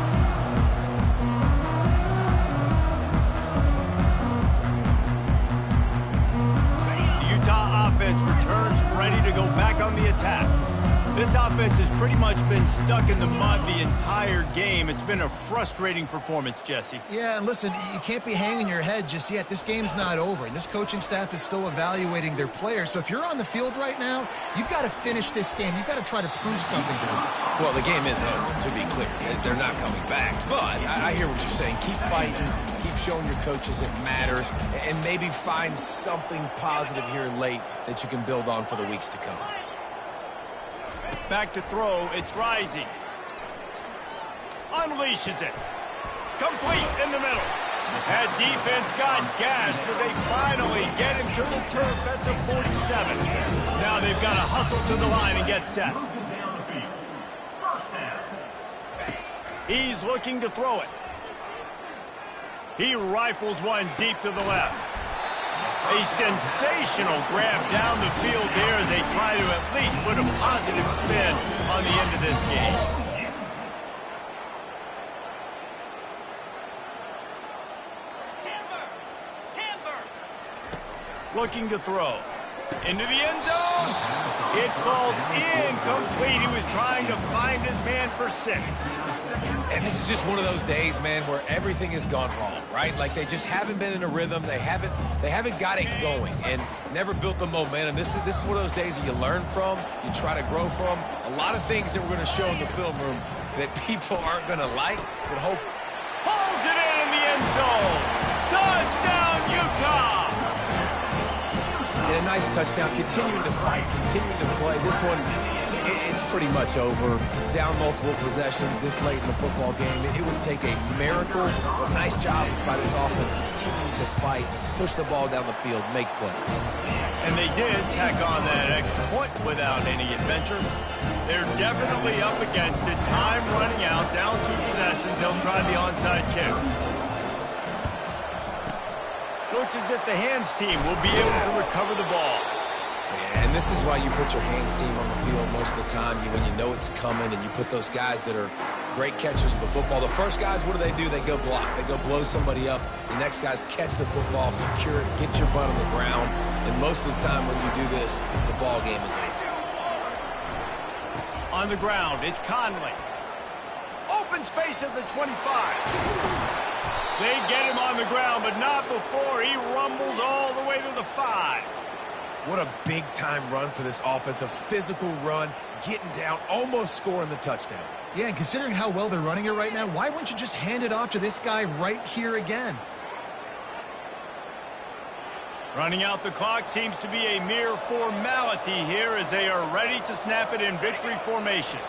The Utah offense returns ready to go back on the attack. This offense has pretty much been stuck in the mud the entire game. It's been a frustrating performance, Jesse. Yeah, and listen, you can't be hanging your head just yet. This game's not over, and this coaching staff is still evaluating their players. So if you're on the field right now, you've got to finish this game. You've got to try to prove something to them. Well, the game is over, to be clear. They're not coming back. But I hear what you're saying. Keep fighting. Keep showing your coaches it matters. And maybe find something positive here late that you can build on for the weeks to come. Back to throw, it's Rising. Unleashes it. Complete in the middle. That defense got gashed, but they finally get him to the turf at the 47. Now they've got to hustle to the line and get set. He's looking to throw it. He rifles one deep to the left. A sensational grab down the field there as they try to at least put a positive spin on the end of this game. Timber! Looking to throw. Into the end zone. It falls incomplete. He was trying to find his man for 6. And this is just one of those days, man, where everything has gone wrong, right? Like they just haven't been in a rhythm. They haven't got it going and never built the momentum. This is one of those days that you learn from, you try to grow from. A lot of things that we're going to show in the film room that people aren't going to like, but hopefully. Pulls it in the end zone. Touchdown, Utah! And a nice touchdown, continuing to fight, continuing to play. This one, it's pretty much over. Down multiple possessions this late in the football game. It would take a miracle, but nice job by this offense continuing to fight, push the ball down the field, make plays. And they did tack on that extra point without any adventure. They're definitely up against it. Time running out, down 2 possessions. They'll try the onside kick. Looks as if the hands team will be able to recover the ball. Yeah, and this is why you put your hands team on the field most of the time when you know it's coming, and you put those guys that are great catchers of the football. The first guys, what do? They go block. They go blow somebody up. The next guys catch the football, secure it, get your butt on the ground. And most of the time when you do this, the ball game is over. On the ground, it's Conley. Open space at the 25. They get him on the ground, but not before he rumbles all the way to the 5. What a big-time run for this offense. A physical run, getting down, almost scoring the touchdown. Yeah, and considering how well they're running it right now, why wouldn't you just hand it off to this guy right here again? Running out the clock seems to be a mere formality here as they are ready to snap it in victory formation.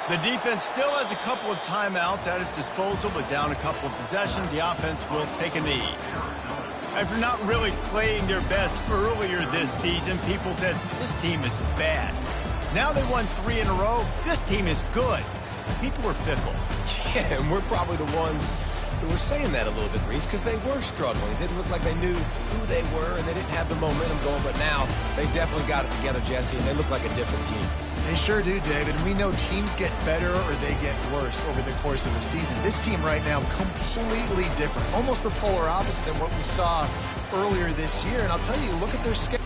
The defense still has a couple of timeouts at its disposal, but down a couple of possessions, the offense will take a knee. After not really playing their best earlier this season, people said, this team is bad. Now they won 3 in a row. This team is good. People were fickle. Yeah, and we're probably the ones who were saying that a little bit, Reese, because they were struggling. It didn't look like they knew who they were, and they didn't have the momentum going. But now they definitely got it together, Jesse, and they look like a different team. They sure do, David. We know teams get better or they get worse over the course of a season. This team right now, completely different. Almost the polar opposite than what we saw earlier this year. And I'll tell you, look at their schedule.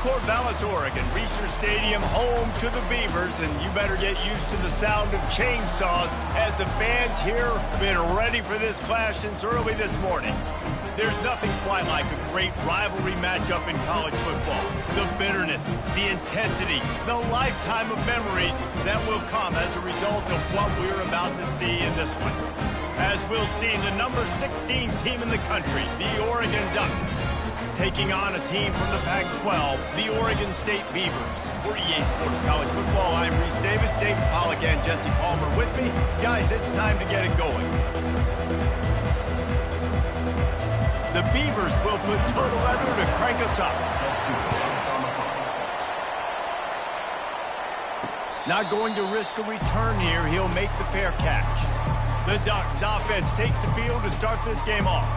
Corvallis, Oregon, Reser Stadium, home to the Beavers, and you better get used to the sound of chainsaws as the fans here have been ready for this clash since early this morning. There's nothing quite like a great rivalry matchup in college football. The bitterness, the intensity, the lifetime of memories that will come as a result of what we're about to see in this one. As we'll see the number 16 team in the country, the Oregon Ducks, taking on a team from the Pac-12, the Oregon State Beavers. For EA Sports College Football, I'm Reese Davis, David Pollack, and Jesse Palmer with me. Guys, it's time to get it going. The Beavers will put Turtle Leather to crank us up. Not going to risk a return here. He'll make the fair catch. The Ducks offense takes the field to start this game off.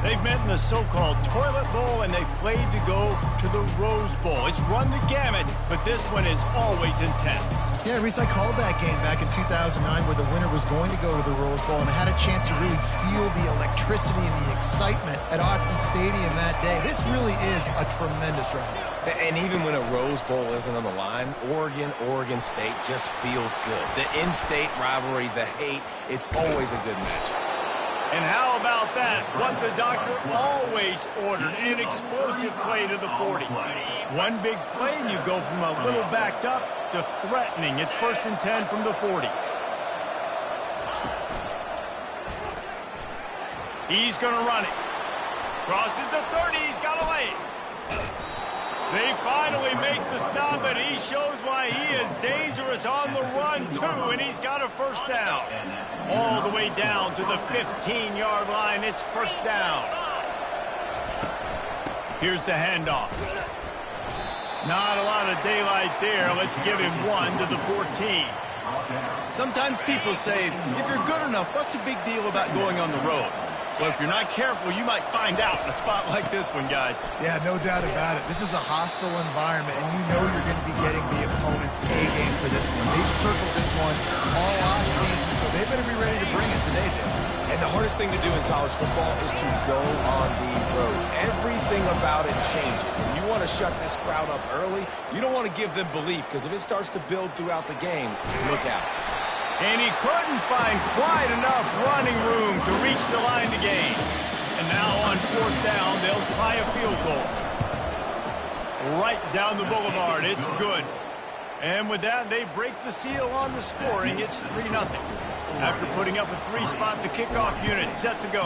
They've met in the so-called Toilet Bowl, and they've played to go to the Rose Bowl. It's run the gamut, but this one is always intense. Yeah, Reese, I called that game back in 2009 where the winner was going to go to the Rose Bowl, and I had a chance to really feel the electricity and the excitement at Autzen Stadium that day. This really is a tremendous rivalry. And even when a Rose Bowl isn't on the line, Oregon State just feels good. The in-state rivalry, the hate, it's always a good matchup. And how about that? What the doctor always ordered, an explosive play to the 40. One big play and you go from a little backed up to threatening. It's 1st and 10 from the 40. He's going to run it. Crosses the 30. He's got a lane. They finally make the stop, and he shows why he is dangerous on the run, too, and he's got a first down. All the way down to the 15-yard line. It's 1st down. Here's the handoff. Not a lot of daylight there. Let's give him 1 to the 14. Sometimes people say, if you're good enough, what's the big deal about going on the road? Well, if you're not careful, you might find out in a spot like this one, guys. Yeah, no doubt about it. This is a hostile environment, and you know you're going to be getting the opponent's A-game for this one. They've circled this one all off-season, so they better be ready to bring it today, Dale. And the hardest thing to do in college football is to go on the road. Everything about it changes. And you want to shut this crowd up early, you don't want to give them belief, because if it starts to build throughout the game, look out. And he couldn't find quite enough running room to reach the line to gain. And now on 4th down, they'll try a field goal. Right down the boulevard. It's good. And with that, they break the seal on the scoring. It's 3-0. After putting up a 3-spot, the kickoff unit set to go.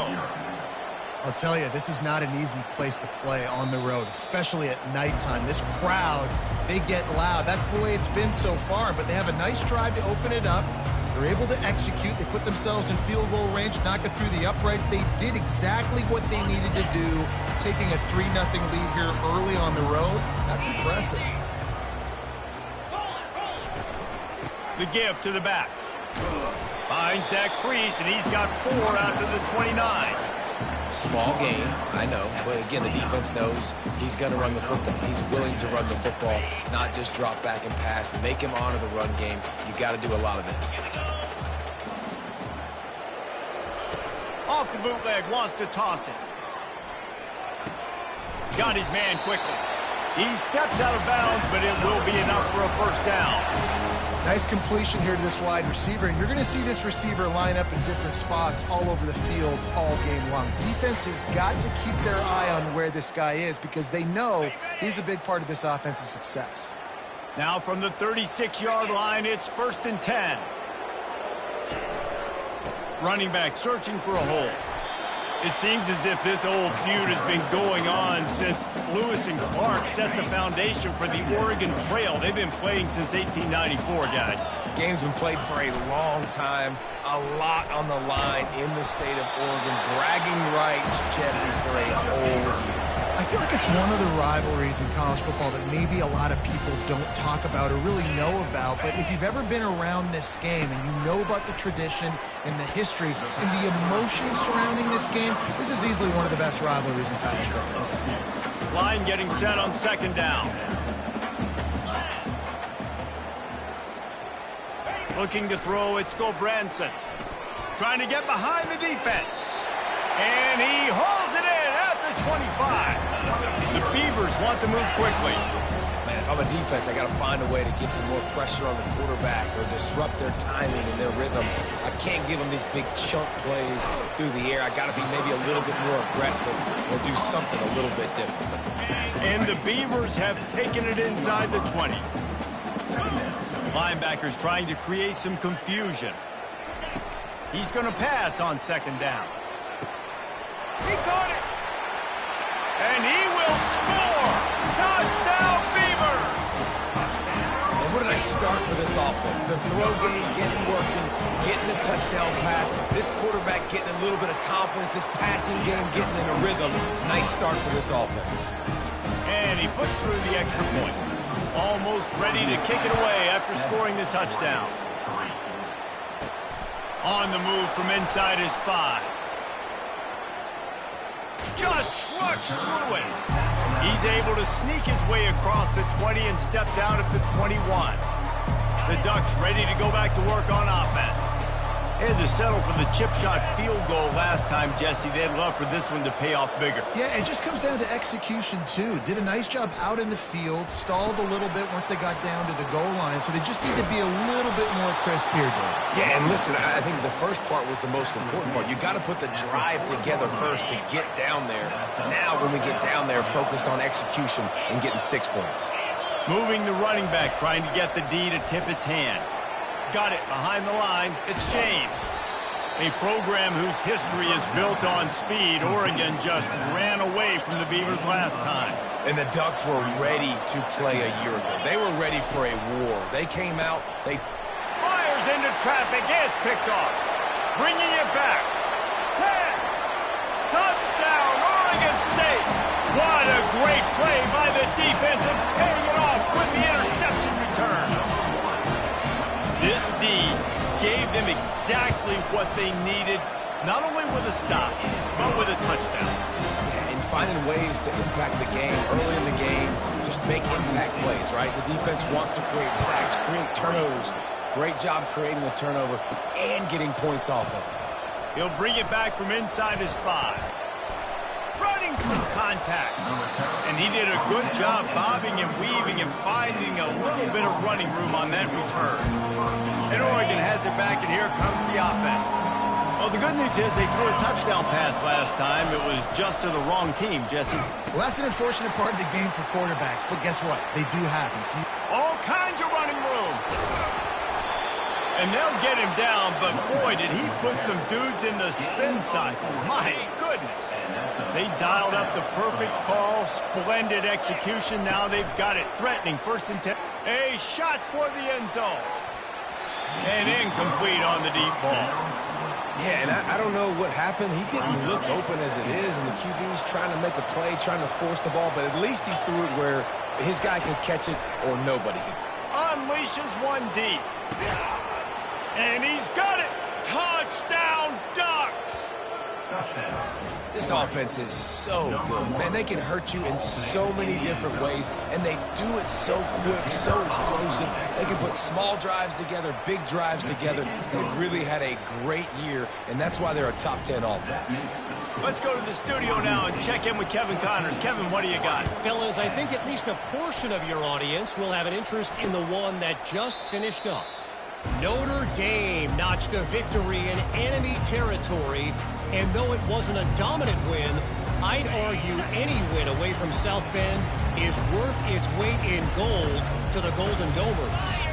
I'll tell you, this is not an easy place to play on the road, especially at nighttime. This crowd, they get loud. That's the way it's been so far, but they have a nice drive to open it up. They're able to execute. They put themselves in field goal range, knock it through the uprights. They did exactly what they needed to do, taking a 3-0 lead here early on the road. That's impressive. The give to the back. Finds that crease, and he's got 4 out to the 29. Small game, I know, but again, the defense knows he's going to run the football. He's willing to run the football, not just drop back and pass. Make him honor the run game. You got to do a lot of this. Off the bootleg, wants to toss it. Got his man quickly. He steps out of bounds, but it will be enough for a 1st down. Nice completion here to this wide receiver, and you're going to see this receiver line up in different spots all over the field all game long. Defense has got to keep their eye on where this guy is because they know he's a big part of this offense's success. Now from the 36-yard line, it's 1st and 10. Running back searching for a hole. It seems as if this old feud has been going on since Lewis and Clark set the foundation for the Oregon Trail. They've been playing since 1894, guys. Game's been played for a long time, a lot on the line in the state of Oregon. Bragging rights, Jesse, for a whole year. I feel like it's one of the rivalries in college football that maybe a lot of people don't talk about or really know about. But if you've ever been around this game and you know about the tradition and the history and the emotion surrounding this game, this is easily one of the best rivalries in college football. Line getting set on 2nd down. Looking to throw, it's Gulbranson. Trying to get behind the defense. And he hauls it in at the 25. The Beavers want to move quickly. Man, if I'm a defense, I got to find a way to get some more pressure on the quarterback or disrupt their timing and their rhythm. I can't give them these big chunk plays through the air. I got to be maybe a little bit more aggressive or do something a little bit different. And the Beavers have taken it inside the 20. Linebackers trying to create some confusion. He's going to pass on second down. He caught it. And he will score. Touchdown, Beaver. And what did I start for this offense? The throw game getting working, getting the touchdown pass. This quarterback getting a little bit of confidence. This passing game getting in a rhythm. Nice start for this offense. And he puts through the extra point. Almost ready to kick it away after scoring the touchdown. On the move from inside his 5. Just trucks through it. He's able to sneak his way across the 20 and steps out at the 21. The Ducks ready to go back to work on offense. They had to settle for the chip shot field goal last time, Jesse. They'd love for this one to pay off bigger. Yeah, it just comes down to execution, too. Did a nice job out in the field, stalled a little bit once they got down to the goal line, so they just need to be a little bit more crisp here, Dave. Yeah, and listen, I think the first part was the most important part. You got to put the drive together first to get down there. Now, when we get down there, focus on execution and getting 6 points. Moving the running back, trying to get the D to tip its hand. Got it behind the line. It's James. A program whose history is built on speed. Oregon just ran away from the Beavers last time. And the Ducks were ready to play a year ago. They were ready for a war. They came out, they fires into traffic. It's picked off. Bringing it back. 10. Touchdown, Oregon State. What a great play by the defense and paying it off with the interception return. This D gave them exactly what they needed, not only with a stop, but with a touchdown. Yeah, and finding ways to impact the game early in the game, just make impact plays, right? The defense wants to create sacks, create turnovers. Great job creating the turnover and getting points off of it. He'll bring it back from inside his 5. Running through contact. And he did a good job bobbing and weaving and finding a little bit of running room on that return. And Oregon has it back, and here comes the offense. Well, the good news is they threw a touchdown pass last time. It was just to the wrong team, Jesse. Well, that's an unfortunate part of the game for quarterbacks, but guess what? They do happen. So all kinds of running room. And they'll get him down, but boy, did he put some dudes in the spin cycle. My goodness. They dialed up the perfect call, splendid execution. Now they've got it threatening. 1st and 10. A shot toward the end zone. And incomplete on the deep ball. Yeah, and I don't know what happened. He didn't look open as it is, and the QB's trying to make a play, trying to force the ball, but at least he threw it where his guy could catch it or nobody could. Unleashes one deep. And he's got it. Touchdown, Ducks. This offense is so good. Man, they can hurt you in so many different ways, and they do it so quick, so explosive. They can put small drives together, big drives together. They've really had a great year, and that's why they're a top 10 offense. Let's go to the studio now and check in with Kevin Connors. Kevin, what do you got? Fellas, I think at least a portion of your audience will have an interest in the one that just finished up. Notre Dame notched a victory in enemy territory, and though it wasn't a dominant win, I'd argue any win away from South Bend is worth its weight in gold to the Golden Domers.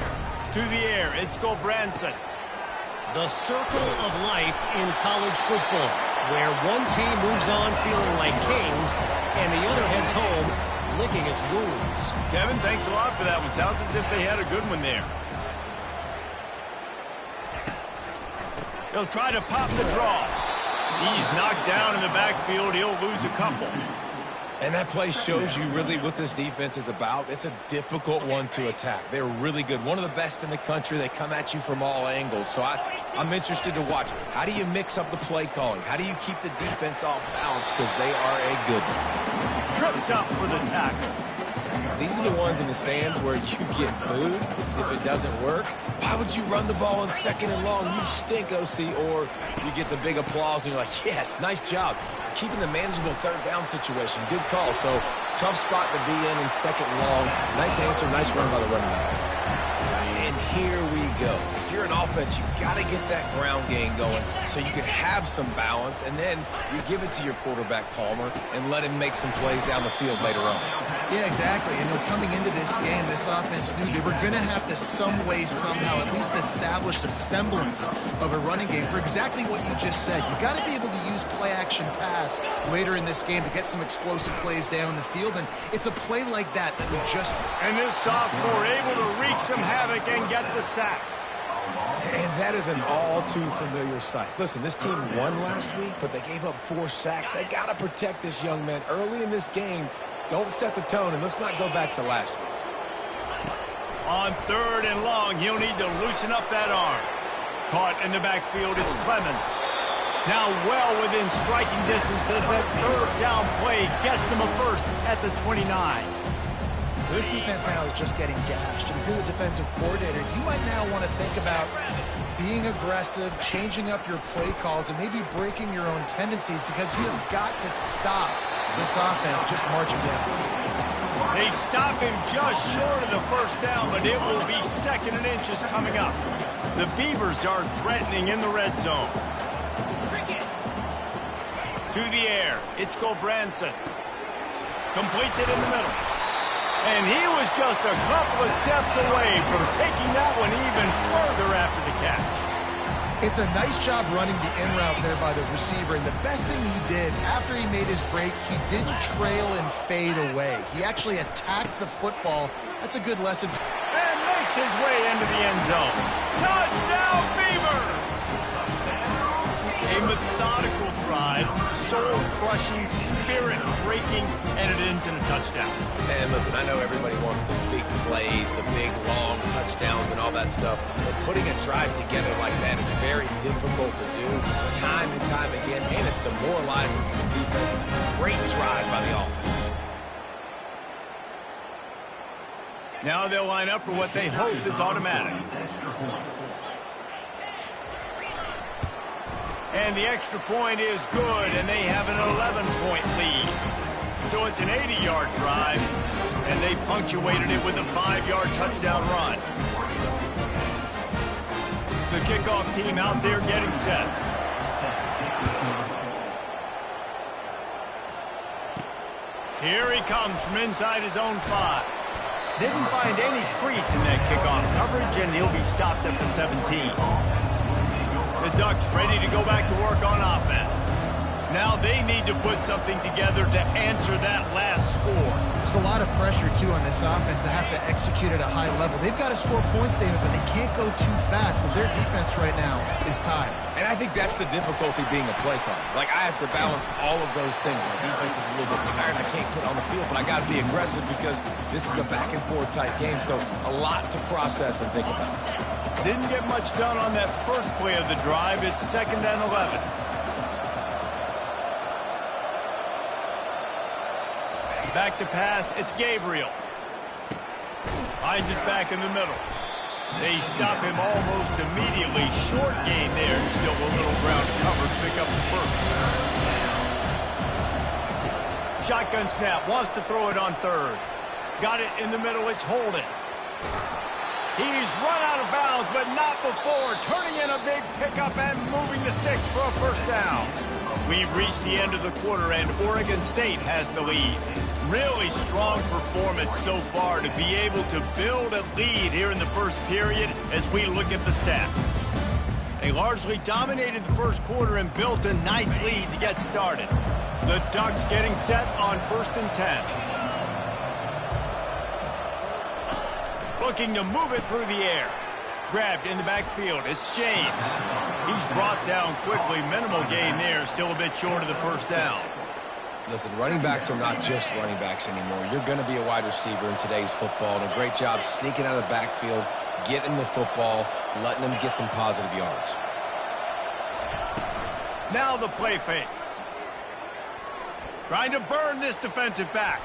To the air, it's Gulbranson. The circle of life in college football, where one team moves on feeling like kings, and the other heads home licking its wounds. Kevin, thanks a lot for that one. Sounds as if they had a good one there. He'll try to pop the draw. He's knocked down in the backfield. He'll lose a couple. And that play shows you really what this defense is about. It's a difficult one to attack. They're really good. One of the best in the country. They come at you from all angles. So I'm interested to watch. How do you mix up the play calling? How do you keep the defense off balance? Because they are a good one. Tripped up for the tackle. These are the ones in the stands where you get booed if it doesn't work. Why would you run the ball on 2nd and long? You stink, OC. Or you get the big applause and you're like, yes, nice job. Keeping the manageable 3rd down situation. Good call. So Tough spot to be in second long. Nice answer, nice run by the running back. And here we go. If you're an offense, you got to get that ground game going so you can have some balance, and then you give it to your quarterback, Palmer, and let him make some plays down the field later on. Yeah, exactly. And coming into this game, this offense knew they were going to have to some way, somehow, at least establish a semblance of a running game for exactly what you just said. You got to be able to use play-action pass later in this game to get some explosive plays down the field, and it's a play like that we just... And this sophomore able to wreak some havoc and get the sack. And that is an all-too-familiar sight. Listen, this team won last week, but they gave up 4 sacks. They got to protect this young man early in this game. Don't set the tone, and let's not go back to last week. On 3rd and long, he'll need to loosen up that arm. Caught in the backfield, it's Clemens. Now well within striking distance as that 3rd down play gets him a first at the 29. This defense now is just getting gashed. And if you're the defensive coordinator, you might now want to think about being aggressive, changing up your play calls, and maybe breaking your own tendencies, because you have got to stop this offense just marching down. They stop him just short of the first down, but it will be 2nd and inches coming up. The Beavers are threatening in the red zone. To the air, it's Gulbranson. Completes it in the middle. And he was just a couple of steps away from taking that one even further after the catch. It's a nice job running the in route there by the receiver, and the best thing he did after he made his break, he didn't trail and fade away. He actually attacked the football. That's a good lesson. And makes his way into the end zone. Touchdown, Beavers! A methodical drive, soul-crushing, spirit-breaking, and it ends in a touchdown. And listen, I know everybody wants the big plays, the big, long touchdowns and all that stuff, but putting a drive together like that is very difficult to do time and time again, and it's demoralizing for the defense. Great drive by the offense. Now they'll line up for what they hope is automatic. And the extra point is good, and they have an 11-point lead. So it's an 80-yard drive, and they punctuated it with a 5-yard touchdown run. The kickoff team out there getting set. Here he comes from inside his own 5. Didn't find any crease in that kickoff coverage, and he'll be stopped at the 17. The Ducks ready to go back to work on offense. Now they need to put something together to answer that last score. There's a lot of pressure, too, on this offense to have to execute at a high level. They've got to score points, David, but they can't go too fast because their defense right now is tired. And I think that's the difficulty being a play caller. Like, I have to balance all of those things. My defense is a little bit tired. I can't get on the field, but I got to be aggressive because this is a back-and-forth type game, so a lot to process and think about. Didn't get much done on that first play of the drive. It's 2nd and 11. Back to pass, it's Gabriel. Finds his back in the middle. They stop him almost immediately. Short gain there, and still a little ground covered. Pick up the first. Shotgun snap, wants to throw it on 3rd. Got it in the middle, it's Holden. He's run out of bounds, but not before. Turning in a big pickup and moving the sticks for a first down. We've reached the end of the quarter, and Oregon State has the lead. Really strong performance so far to be able to build a lead here in the first period as we look at the stats. They largely dominated the first quarter and built a nice lead to get started. The Ducks getting set on 1st and 10. Looking to move it through the air. Grabbed in the backfield. It's James. He's brought down quickly. Minimal gain there. Still a bit short of the first down. Listen, running backs are not just running backs anymore. You're going to be a wide receiver in today's football. And a great job sneaking out of the backfield, getting the football, letting them get some positive yards. Now the play fake. Trying to burn this defensive back.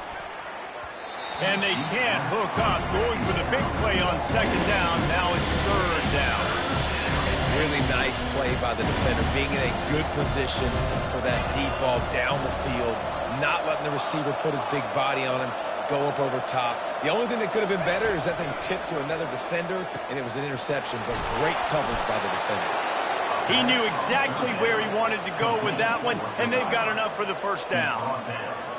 And they can't hook up. Going for the big play on 2nd down. Now it's 3rd down. Really nice play by the defender, being in a good position for that deep ball down the field, not letting the receiver put his big body on him, go up over top. The only thing that could have been better is that thing tipped to another defender, and it was an interception, but great coverage by the defender. He knew exactly where he wanted to go with that one, and they've got enough for the first down.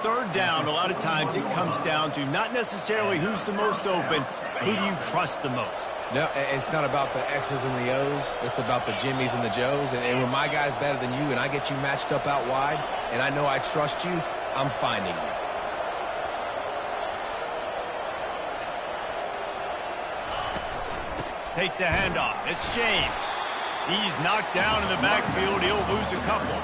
Third down, a lot of times it comes down to not necessarily who's the most open, who do you trust the most? No, it's not about the X's and the O's. It's about the Jimmies and the Joes. And when my guy's better than you and I get you matched up out wide, and I know I trust you, I'm finding you. Takes a handoff. It's James. He's knocked down in the backfield. He'll lose a couple.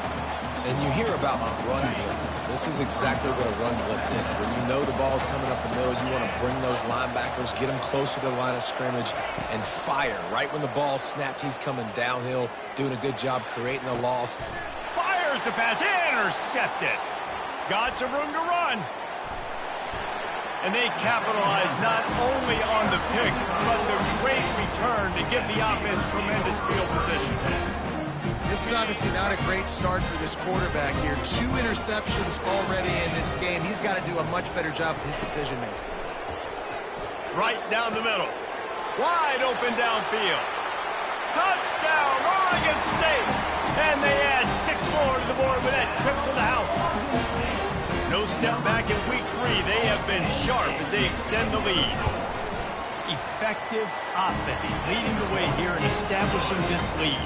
And you hear about run blitzes. This is exactly what a run blitz is. When you know the ball's coming up the middle, you want to bring those linebackers, get them closer to the line of scrimmage, and fire. Right when the ball snapped, he's coming downhill, doing a good job creating the loss. Fires the pass. Intercepted. Got some room to run. And they capitalize not only on the pick, but the great return to give the offense tremendous field position. This is obviously not a great start for this quarterback here. 2 interceptions already in this game. He's got to do a much better job with his decision-making. Right down the middle. Wide open downfield. Touchdown, Oregon State! And they add 6 more to the board with that trip to the house. No step back in week 3. They have been sharp as they extend the lead. Effective offense leading the way here and establishing this lead.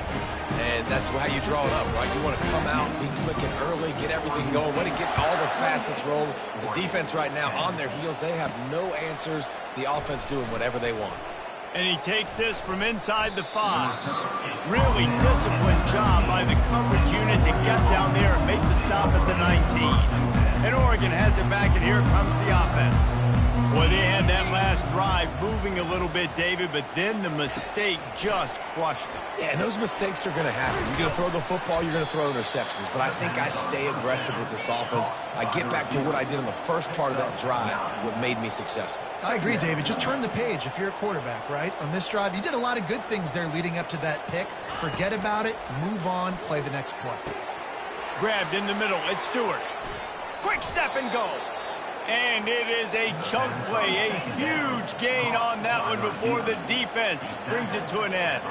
And that's how you draw it up, right? You want to come out, be clicking early, get everything going, want to get all the facets rolling. The defense right now on their heels, they have no answers. The offense doing whatever they want. And he takes this from inside the 5. Really disciplined job by the coverage unit to get down there and make the stop at the 19. And Oregon has it back, and here comes the offense. Well, they had that last drive moving a little bit, David, but then the mistake just crushed them. Yeah, and those mistakes are going to happen. You're going to throw the football, you're going to throw interceptions. But I think I stay aggressive with this offense. I get back to what I did in the first part of that drive, what made me successful. I agree, David. Just turn the page if you're a quarterback, right? On this drive, you did a lot of good things there leading up to that pick. Forget about it, move on, play the next play. Grabbed in the middle, it's Stewart. Quick step and go. And it is a chunk play, a huge gain on that one before the defense brings it to an end.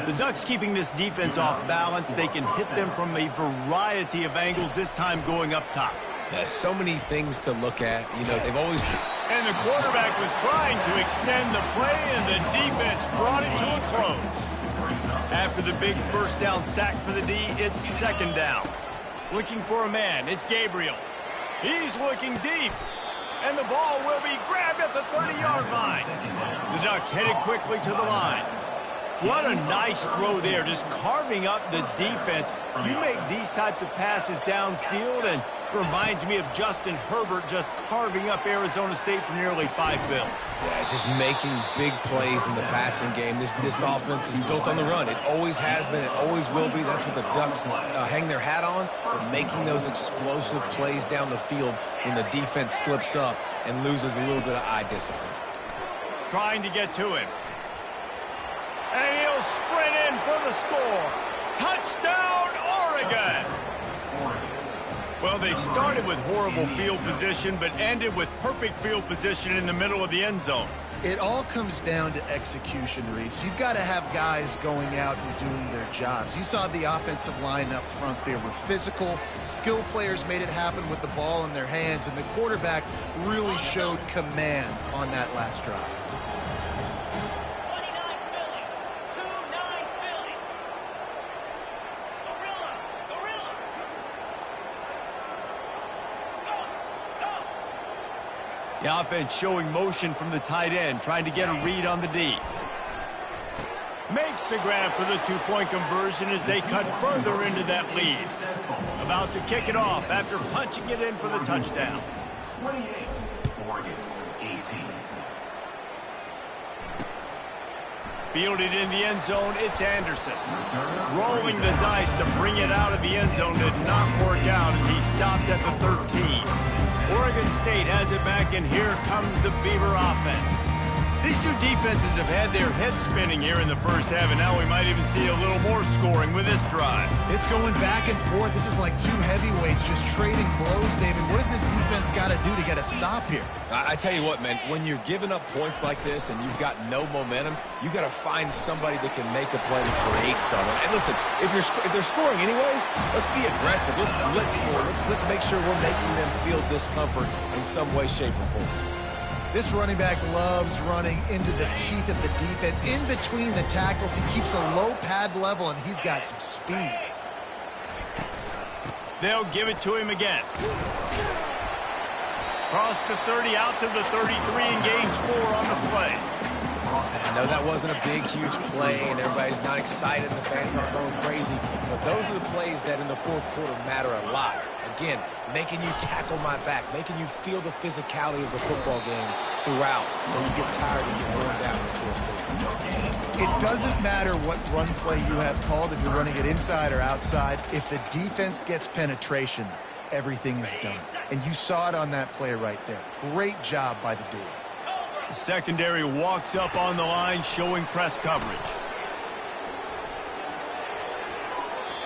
The Ducks keeping this defense off balance. They can hit them from a variety of angles, this time going up top. There's so many things to look at. You know, they've always... And the quarterback was trying to extend the play, and the defense brought it to a close. After the big first down sack for the D, it's second down. Looking for a man, it's Gabriel. He's looking deep, and the ball will be grabbed at the 30-yard line. The Ducks headed quickly to the line. What a nice throw there, just carving up the defense. You make these types of passes downfield, and it reminds me of Justin Herbert just carving up Arizona State for nearly 5 bills. Yeah, just making big plays in the passing game. This offense is built on the run. It always has been. It always will be. That's what the Ducks hang their hat on, but making those explosive plays down the field when the defense slips up and loses a little bit of eye discipline. Trying to get to him. And he'll sprint in for the score. Touchdown, Oregon! Well, they started with horrible field position, but ended with perfect field position in the middle of the end zone. It all comes down to execution, Reese. You've got to have guys going out and doing their jobs. You saw the offensive line up front there were physical. Skill players made it happen with the ball in their hands, and the quarterback really showed command on that last drive. 29 Philly. Gorilla. Go. The offense showing motion from the tight end, trying to get a read on the D. Makes the grab for the 2-point conversion as they cut further into that lead. About to kick it off after punching it in for the touchdown. 28, Oregon, 18. Fielded in the end zone, it's Anderson. Rolling the dice to bring it out of the end zone did not work out as he stopped at the 13. Oregon State has it back, and here comes the Beaver offense. These two defenses have had their heads spinning here in the first half, and now we might even see a little more scoring with this drive. It's going back and forth. This is like two heavyweights just trading blows, David. What does this defense got to do to get a stop here? I tell you what, man, when you're giving up points like this and you've got no momentum, you got to find somebody that can make a play to create something. And listen, if they're scoring anyways, let's be aggressive. Let's blitz more. Let's make sure we're making them feel discomfort in some way, shape, or form. This running back loves running into the teeth of the defense. In between the tackles, he keeps a low pad level, and he's got some speed. They'll give it to him again. Cross the 30 out to the 33 and gains 4 on the play. I know that wasn't a big, huge play, and everybody's not excited. The fans aren't going crazy. But those are the plays that in the fourth quarter matter a lot. Again, making you tackle my back, making you feel the physicality of the football game throughout, so you get tired and get worn down in the fourth quarter. It doesn't matter what run play you have called, if you're running it inside or outside. If the defense gets penetration, everything is done. And you saw it on that play right there. Great job by the dude. The secondary walks up on the line, showing press coverage.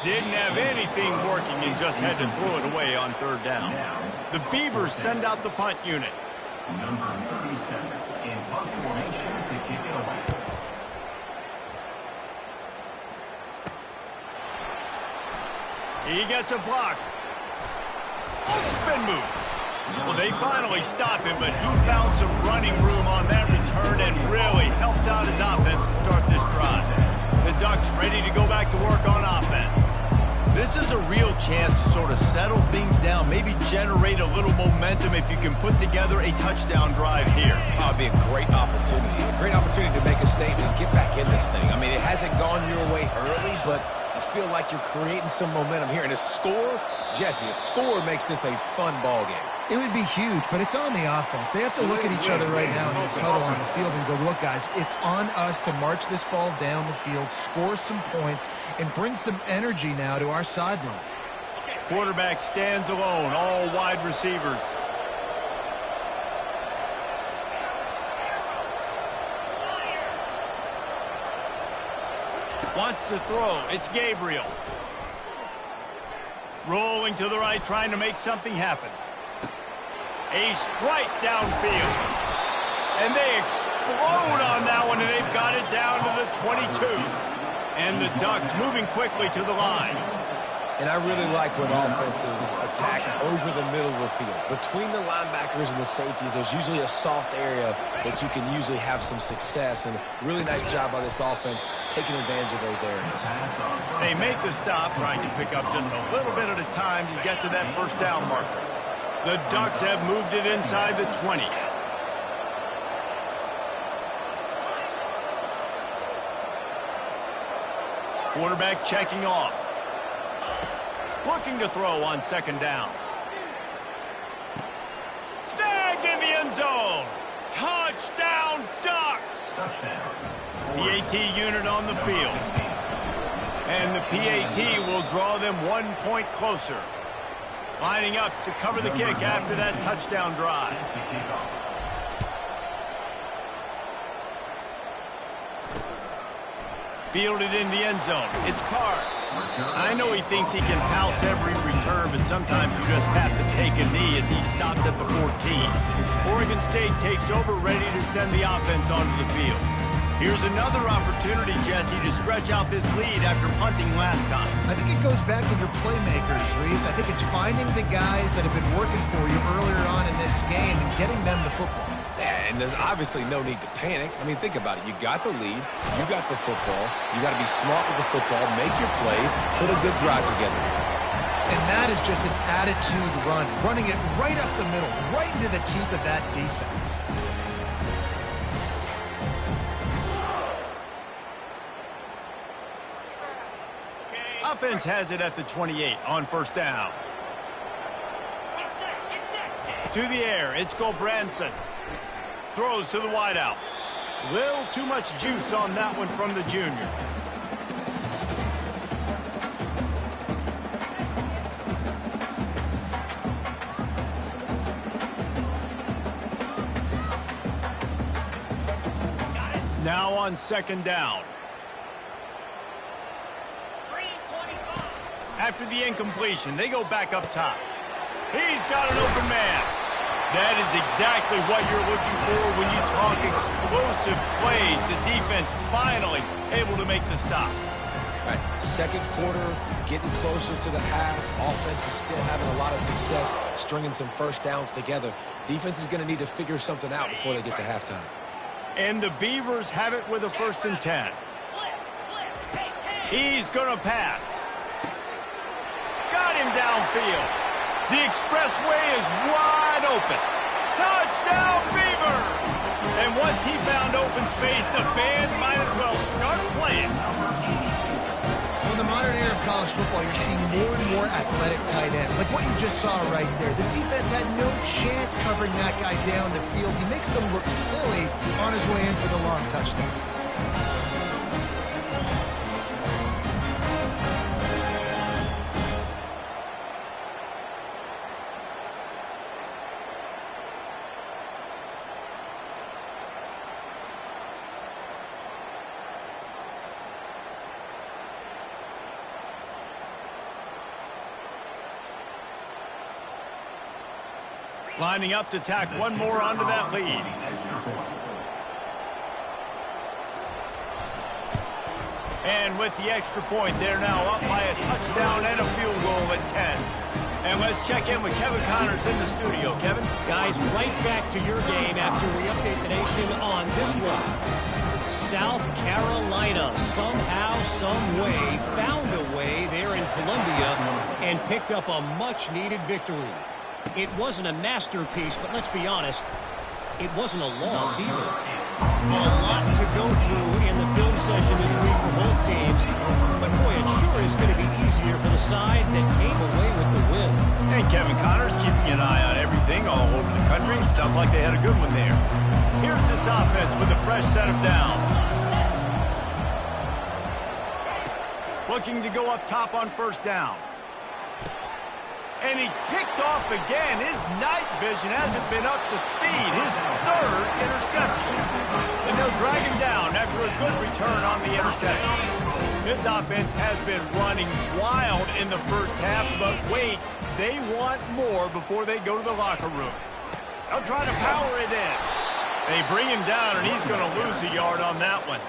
Didn't have anything working and just had to throw it away on third down. The Beavers send out the punt unit. Number 37 in punt formation to kick it away. He gets a block. Spin move. Well, they finally stop him, but he found some running room on that return and really helps out his offense to start this drive. The Ducks ready to go back to work on offense. This is a real chance to sort of settle things down, maybe generate a little momentum if you can put together a touchdown drive here. Oh, it'd be a great opportunity to make a statement and get back in this thing. I mean, it hasn't gone your way early, but I feel like you're creating some momentum here. And a score, Jesse, a score makes this a fun ball game. It would be huge, but it's on the offense. They have to look at each other right now in this huddle on the field and go, look, guys, it's on us to march this ball down the field, score some points, and bring some energy now to our sideline. Quarterback stands alone, all wide receivers. Wants to throw. It's Gabriel. Rolling to the right, trying to make something happen. A strike downfield. And they explode on that one, and they've got it down to the 22. And the Ducks moving quickly to the line. And I really like when offenses attack over the middle of the field. Between the linebackers and the safeties, there's usually a soft area that you can usually have some success. And really nice job by this offense taking advantage of those areas. They make the stop, trying to pick up just a little bit at a time to get to that first down marker. The Ducks have moved it inside the 20. Quarterback checking off. Looking to throw on second down. Snagged in the end zone. Touchdown, Ducks. PAT unit on the field. And the PAT will draw them 1 point closer. Lining up to cover the kick after that touchdown drive. Fielded in the end zone. It's Carr. I know he thinks he can house every return, but sometimes you just have to take a knee as he stopped at the 14. Oregon State takes over, ready to send the offense onto the field. Here's another opportunity, Jesse, to stretch out this lead after punting last time. I think it goes back to your playmakers, Reese. I think it's finding the guys that have been working for you earlier on in this game and getting them the football. Yeah, and there's obviously no need to panic. I mean, think about it. You got the lead. You got the football. You got to be smart with the football, make your plays, put a good drive together. And that is just an attitude run, running it right up the middle, right into the teeth of that defense. Offense has it at the 28 on first down. To the air, it's Gulbranson. Throws to the wideout. Little too much juice on that one from the junior. Now on second down. 3:25. After the incompletion, they go back up top. He's got an open man. That is exactly what you're looking for when you talk explosive plays. The defense finally able to make the stop. All right, second quarter, getting closer to the half. Offense is still having a lot of success stringing some first downs together. Defense is going to need to figure something out before they get to halftime. And the Beavers have it with a 1st and 10. He's going to pass. Got him downfield. The expressway is wide open. Touchdown, Beavers! And once he found open space, the band might as well start playing. In the modern era of college football, you're seeing more and more athletic tight ends, like what you just saw right there. The defense had no chance covering that guy down the field. He makes them look silly on his way in for the long touchdown. Lining up to tack one more onto that lead. And with the extra point, they're now up by a touchdown and a field goal at 10. And let's check in with Kevin Connors in the studio. Kevin? Guys, right back to your game after we update the nation on this one. South Carolina somehow, some way, found a way there in Columbia and picked up a much-needed victory. It wasn't a masterpiece, but let's be honest, it wasn't a loss either. A lot to go through in the film session this week for both teams, but boy, it sure is going to be easier for the side that came away with the win. And Kevin Connors keeping an eye on everything all over the country. Sounds like they had a good one there. Here's this offense with a fresh set of downs. Looking to go up top on 1st down. And he's picked off again. His night vision hasn't been up to speed. His 3rd interception. And they'll drag him down after a good return on the interception. This offense has been running wild in the first half, but wait, they want more before they go to the locker room. They'll try to power it in. They bring him down, and he's going to lose a yard on that one.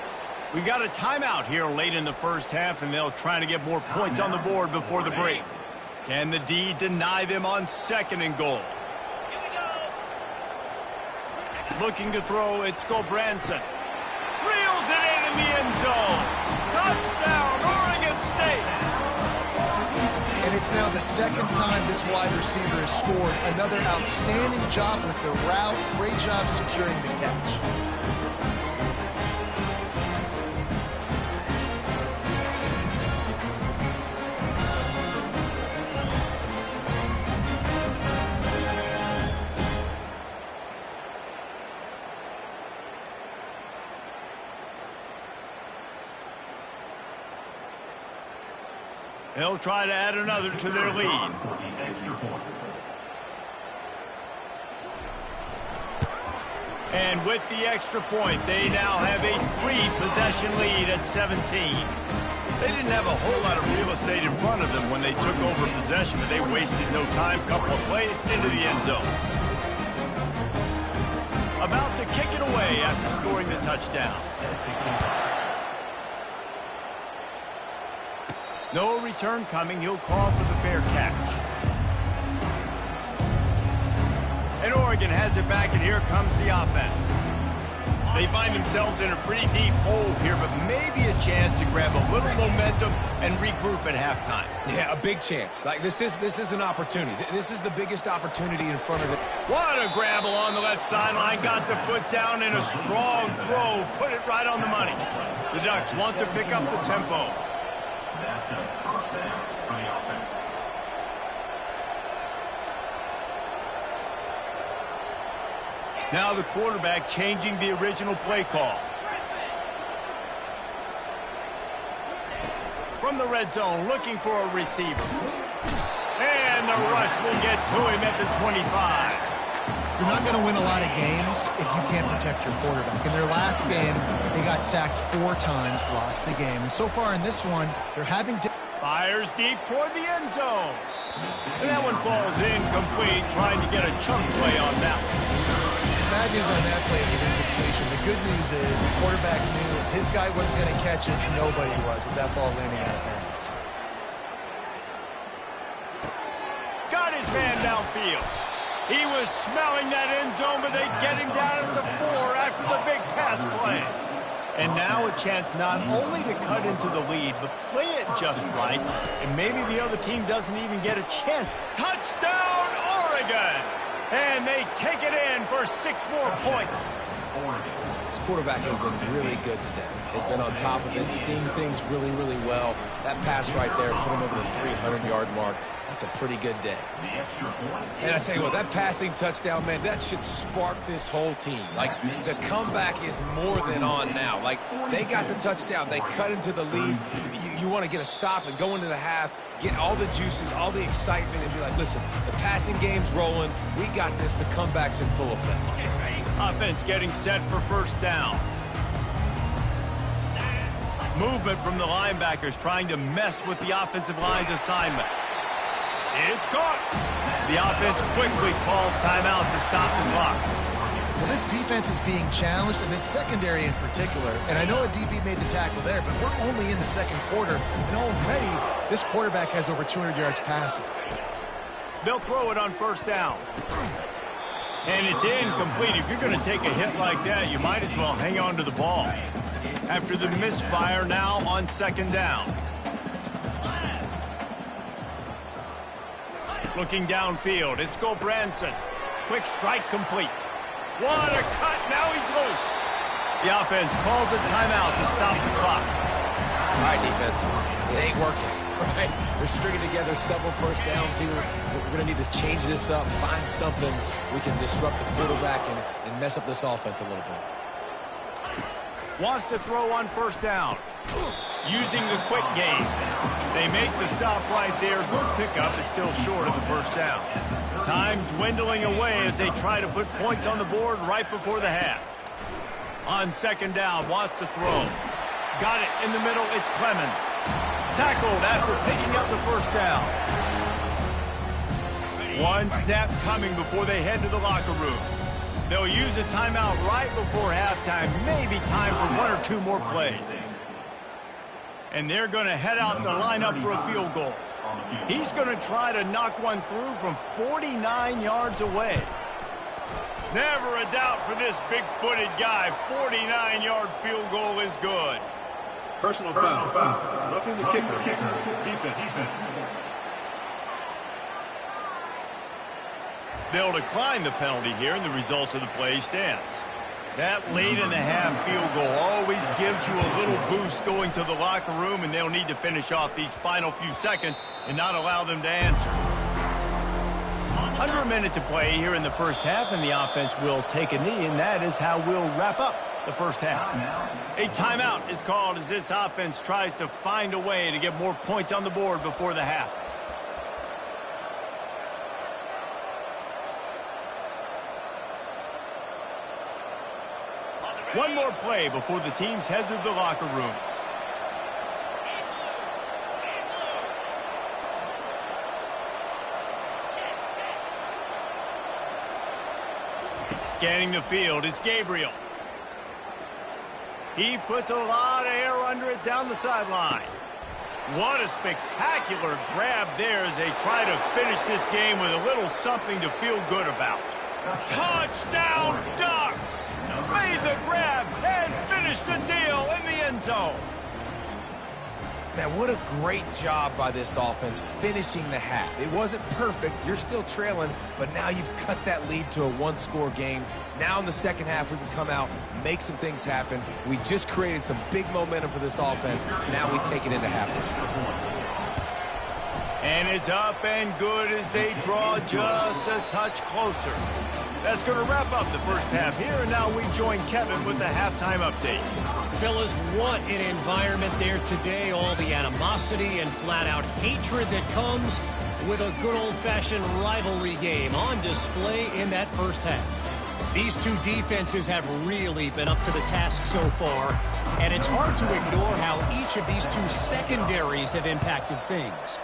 We got a timeout here late in the first half, and they'll try to get more points on the board before the break. Can the D deny them on 2nd and goal? Here we go. Looking to throw, it's Gulbranson. Reels it in the end zone. Touchdown, Oregon State. And it's now the 2nd time this wide receiver has scored. Another outstanding job with the route. Great job securing the catch. They'll try to add another to their lead. And with the extra point, they now have a 3-possession lead at 17. They didn't have a whole lot of real estate in front of them when they took over possession, but they wasted no time. Couple of plays into the end zone. About to kick it away after scoring the touchdown. No return coming. He'll call for the fair catch. And Oregon has it back, and here comes the offense. They find themselves in a pretty deep hole here, but maybe a chance to grab a little momentum and regroup at halftime. Yeah, a big chance. Like this is an opportunity. This is the biggest opportunity in front of it. What a grab along the left sideline. Got the foot down in a strong throw. Put it right on the money. The Ducks want to pick up the tempo. That's a 1st down for the offense. Now the quarterback changing the original play call. From the red zone, looking for a receiver. And the rush will get to him at the 25. You're not going to win a lot of games if you can't protect your quarterback. In their last game, they got sacked 4 times, lost the game. And so far in this one, they're having to... Fires deep toward the end zone. And that one falls incomplete, trying to get a chunk play on that one. Bad news on that play is an incompletion. The good news is the quarterback knew if his guy wasn't going to catch it, nobody was with that ball landing out of bounds. Got his man downfield. He was smelling that end zone, but they get him down at the 4 after the big pass play. And now a chance not only to cut into the lead, but play it just right. And maybe the other team doesn't even get a chance. Touchdown, Oregon! And they take it in for 6 more points. This quarterback has been really good today. Has been on top of it, seeing things really, really well. That pass right there put him over the 300-yard mark. That's a pretty good day. And I tell you what, that passing touchdown, man, that should spark this whole team. Like, the comeback is more than on now. Like, they got the touchdown. They cut into the lead. You want to get a stop and go into the half, get all the juices, all the excitement, and be like, listen, the passing game's rolling. We got this. The comeback's in full effect. Offense getting set for first down. Movement from the linebackers trying to mess with the offensive line's assignments. It's caught. The offense quickly calls timeout to stop the clock. Well, this defense is being challenged, and this secondary in particular. And I know a DB made the tackle there, but we're only in the second quarter, and already this quarterback has over 200 yards passing. They'll throw it on first down. And it's incomplete. If you're going to take a hit like that, you might as well hang on to the ball. After the misfire, now on second down. Looking downfield, it's Gulbranson. Quick strike complete. What a cut, now he's loose. The offense calls a timeout to stop the clock. All right, defense, it ain't working. Right? They're stringing together several first downs here. We're going to need to change this up, find something we can disrupt the quarterback and mess up this offense a little bit. Wants to throw on first down. Using the quick game. They make the stop right there. Good pickup, but still short of the first down. Time dwindling away as they try to put points on the board right before the half. On second down, wants to throw. Got it in the middle, it's Clemens. Tackled after picking up the first down. One snap coming before they head to the locker room. They'll use a timeout right before halftime. Maybe time for 1 or 2 more plays. And they're going to head out to line up for a field goal. He's going to try to knock one through from 49 yards away. Never a doubt for this big-footed guy. 49-yard field goal is good. Personal foul. Roughing the kicker. Defense. They'll decline the penalty here, and the result of the play stands. That late-in-the-half field goal always gives you a little boost going to the locker room, and they'll need to finish off these final few seconds and not allow them to answer. Under a minute to play here in the first half, and the offense will take a knee, and that is how we'll wrap up the first half. A timeout is called as this offense tries to find a way to get more points on the board before the half. One more play before the teams head to the locker rooms. Scanning the field, it's Gabriel. He puts a lot of air under it down the sideline. What a spectacular grab there as they try to finish this game with a little something to feel good about. Touchdown, Ducks! Made the grab and finished the deal in the end zone. Man, what a great job by this offense finishing the half. It wasn't perfect. You're still trailing, but now you've cut that lead to a 1-score game. Now in the second half, we can come out, make some things happen. We just created some big momentum for this offense. Now we take it into halftime. And it's up and good as they draw just a touch closer. That's going to wrap up the first half here, and now we join Kevin with the halftime update. Fellas, what an environment there today. All the animosity and flat-out hatred that comes with a good old-fashioned rivalry game on display in that first half. These two defenses have really been up to the task so far, and it's hard to ignore how each of these two secondaries have impacted things.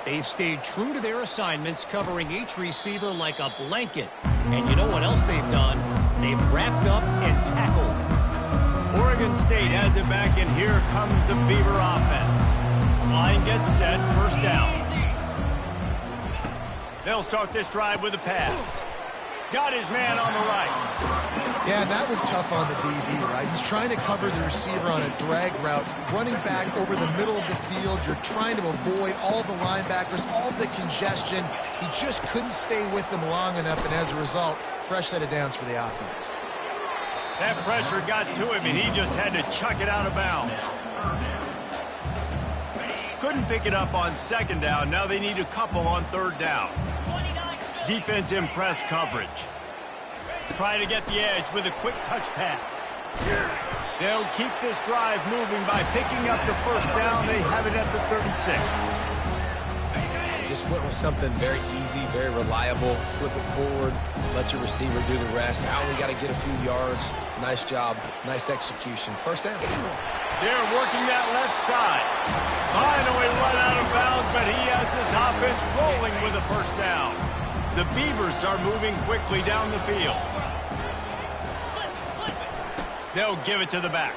They've stayed true to their assignments, covering each receiver like a blanket. And you know what else they've done? They've wrapped up and tackled. Oregon State has it back, and here comes the Beaver offense. Line gets set, first down. They'll start this drive with a pass. Got his man on the right. Yeah, and that was tough on the DB, right? He's trying to cover the receiver on a drag route, running back over the middle of the field. You're trying to avoid all the linebackers, all the congestion. He just couldn't stay with them long enough, and as a result, fresh set of downs for the offense. That pressure got to him, and he just had to chuck it out of bounds. Couldn't pick it up on second down. Now they need a couple on third down. Defense in press coverage. Trying to get the edge with a quick touch pass. They'll keep this drive moving by picking up the first down. They have it at the 36. Just went with something very easy, very reliable. Flip it forward, let your receiver do the rest. I only got to get a few yards. Nice job, nice execution. First down. They're working that left side. Finally run out of bounds, but he has this offense rolling with a first down. The Beavers are moving quickly down the field. They'll give it to the back.